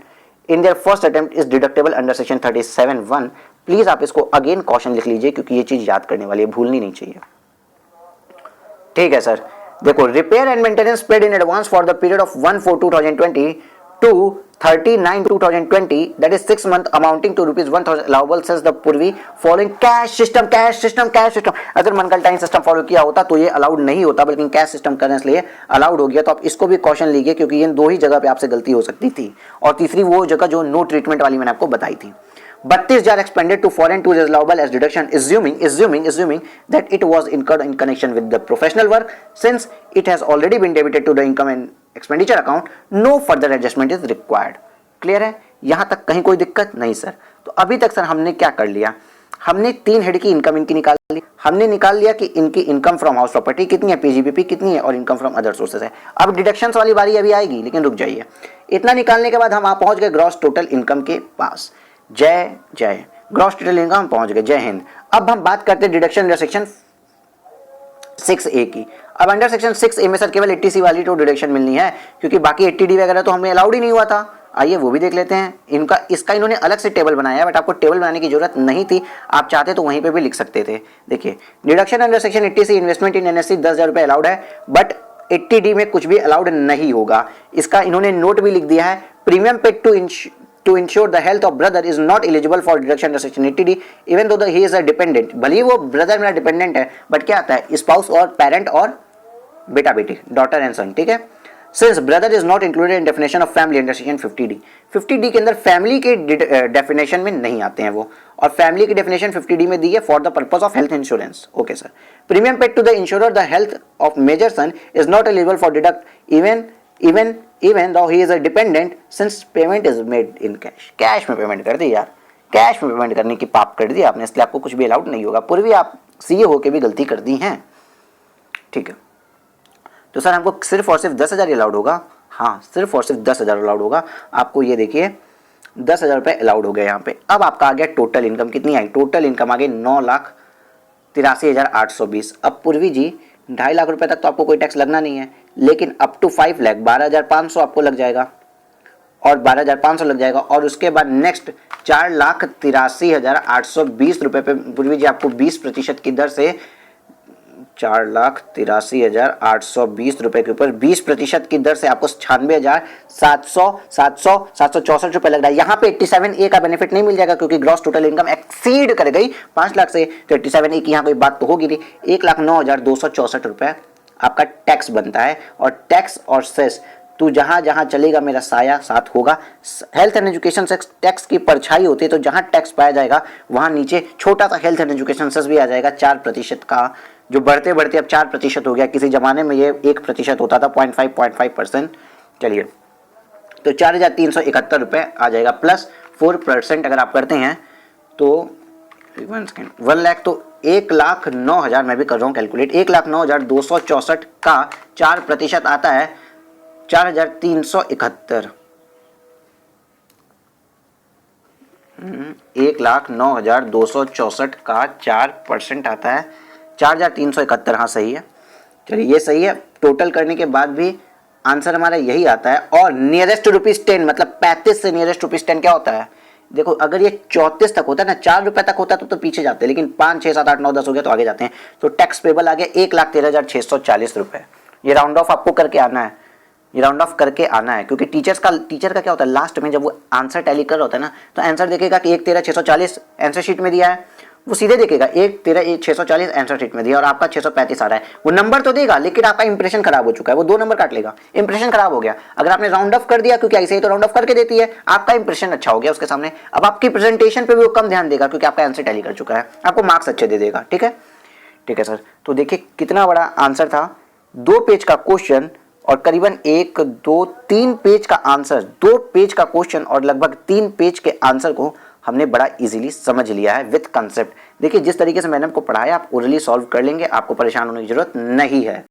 Speaker 1: in their first attempt is deductible under section 37(1). Please आप इसको अगेन कॉशन लिख लीजिए क्योंकि ये चीज याद करने वाली है, भूलनी नहीं चाहिए। ठीक है सर, देखो, repair and maintenance paid in advance for the period of 1/4/2020 to 30/9/2020, that is 6 months amounting to ₹1,000 allowable says the पूर्वी following cash system। अगर मनकल्टाइन सिस्टम फॉलो किया होता तो ये अलाउड नहीं होता, बल्कि कैश सिस्टम करने के लिए अलाउड हो गया। तो आप इसको भी क्वेश्चन लीजिए क्योंकि इन दो ही जगह पे आपसे गलती हो सकती थी, और तीसरी वो जगह जो नो ट्रीटमेंट वाली मैंने आपको बताई थी। 32,000 expended to foreign tours is allowable as deduction, assuming that it was incurred in connection with the professional work. Since it has already been debited to the income and expenditure account, no further adjustment is required. Clear है, यहां तक कहीं कोई दिक्कत नहीं sir. तो अभी तक सर हमने क्या कर लिया, हमने 3 हेड की इनकम इनकी निकाल ली। हमने निकाल लिया कि इनकी इनकम फ्रॉम हाउस प्रॉपर्टी कितनी है, पीजीबीपी कितनी है, और इनकम फ्रॉम अदर सोर्सेज है। अब डिडक्शंस वाली बारी अभी आएगी, लेकिन रुक जाइए। इतना निकालने के बाद हम पहुंच गए ग्रॉस टोटल इनकम के पास। जय ग्रॉस टोटल इनकम पहुंच गए, जय हिंद। अब हम बात करते हैं डिडक्शन अंडर सेक्शन 6A की। अब अंडर सेक्शन 6A में सर केवल 80C वाली तो डिडक्शन मिलनी है, क्योंकि बाकी 80D वगैरह तो हमें अलाउड ही नहीं हुआ था। आइए वो भी देख लेते हैं। इसका इन्होंने अलग से टेबल बनाया है, बट आपको टेबल बनाने की जरूरत नहीं थी, आप चाहते तो वहीं पे भी लिख सकते थे। देखिए, deduction under section 80C investment इन एनएससी 10,000 रुपए अलाउड है, बट 80D में कुछ भी अलाउड नहीं होगा। इसका इन्होंने नोट भी लिख दिया है। Premium paid to ensure the health of brother is not eligible for deduction under section 80D even though he is a dependent। भले ही वो ब्रदर मेरा डिपेंडेंट है, बट क्या आता है, स्पाउस और पेरेंट और बेटा बेटी, डॉटर एंड सन। ठीक है। Since brother is not included in definition of family under section 50D, 50D के अंदर फैमिली के डेफिनेशन में नहीं आते हैं वो, और फैमिली की डेफिनेशन 50D में दी है for the purpose of health insurance. Okay sir. Premium paid to the insurer the health of major son is not eligible for deduct even though he is a dependent since payment is made in cash। Cash में payment कर दी यार, cash में payment करने की पाप कर दी आपने, इसलिए आपको कुछ भी अलाउड नहीं होगा। पूर्वी आप सीए होके भी गलती कर दी हैं। ठीक है, तो सर हमको सिर्फ और सिर्फ 10,000 अलाउड होगा। हाँ, सिर्फ और सिर्फ 10,000 अलाउड होगा आपको। ये देखिए 10,000 रुपये अलाउड हो गए यहाँ पे। अब आपका आ गया टोटल इनकम, कितनी आई, टोटल इनकम आ गई 9,83,820। अब पूर्वी जी 2.5 लाख रुपए तक तो आपको कोई टैक्स लगना नहीं है, लेकिन अप टू 5 लाख 12,500 आपको लग जाएगा, और 12,500 लग जाएगा। और उसके बाद नेक्स्ट 4,83,820 रुपए पे पूर्वी जी आपको 20% की दर से 4,83,820 रुपए के ऊपर 20% की दर से आपको 96,764 रुपए लग रहा है। यहाँ पे 87A का बेनिफिट नहीं मिल जाएगा क्योंकि ग्रॉस टोटल इनकम एक्सीड कर गई 5 लाख से, तो 87A की यहाँ कोई बात तो होगी नहीं। 1,09,264 रुपए आपका टैक्स बनता है, और टैक्स और सेस तू जहां जहां चलेगा मेरा साया साथ होगा। हेल्थ एंड एजुकेशन से टैक्स की परछाई होती है, तो जहां टैक्स पाया जाएगा वहां नीचे छोटा सा हेल्थ एंड एजुकेशन सेस भी आ जाएगा 4% का, जो बढ़ते बढ़ते अब 4% हो गया। किसी जमाने में ये 1% होता था, 0.5%। चलिए, तो 4,371 रुपये आ जाएगा, प्लस 4% अगर आप करते हैं तो 1 सेकेंड, 1,00,000 तो 1,09,000, मैं भी कर रहा हूँ कैलकुलेट, 1,09,264 का 4% आता है 4,371। 1,09,264 का 4% आता है 4,371। हाँ सही है, चलिए ये सही है। टोटल करने के बाद भी आंसर हमारा यही आता है। और नियरेस्ट ₹10 मतलब 35 से नियरेस्ट ₹10 क्या होता है? देखो अगर ये 34 तक होता है ना, ₹4 तक होता तो पीछे जाते, लेकिन 5, 6, 7, 8, 9, 10 हो गया तो आगे जाते हैं। तो टैक्स पेबल आ गया ₹1,13,640। ये राउंड ऑफ आपको करके आना है, ये राउंड ऑफ करके आना है, क्योंकि टीचर का क्या होता है, लास्ट में जब वो आंसर टैली कर रहा होता है ना, तो आंसर देखेगा कि 1,13,640 आंसर शीट में दिया है, वो सीधे देखेगा 1,13,640 आंसर शीट में दिया और आपका 635 आ रहा है। वो नंबर तो देगा लेकिन आपका इंप्रेशन खराब हो चुका है, वो 2 नंबर काट लेगा, इंप्रेशन खराब हो गया। अगर आपने राउंड ऑफ कर दिया, क्योंकि ऐसे ही तो राउंड ऑफ करके देती है, आपका इंप्रेशन अच्छा हो गया उसके सामने। अब आपकी प्रेजेंटेशन पे भी वो कम ध्यान देगा क्योंकि आपका आंसर टैली कर चुका है, आपको मार्क्स अच्छे दे देगा। ठीक है, ठीक है सर। तो देखिए कितना बड़ा आंसर था, 2 पेज का क्वेश्चन और करीबन 1, 2, 3 पेज का आंसर, 2 पेज का क्वेश्चन और लगभग 3 पेज के आंसर को हमने बड़ा इजीली समझ लिया है विद कंसेप्ट। देखिए जिस तरीके से मैंने आपको पढ़ाया आप ओरली सॉल्व कर लेंगे, आपको परेशान होने की जरूरत नहीं है।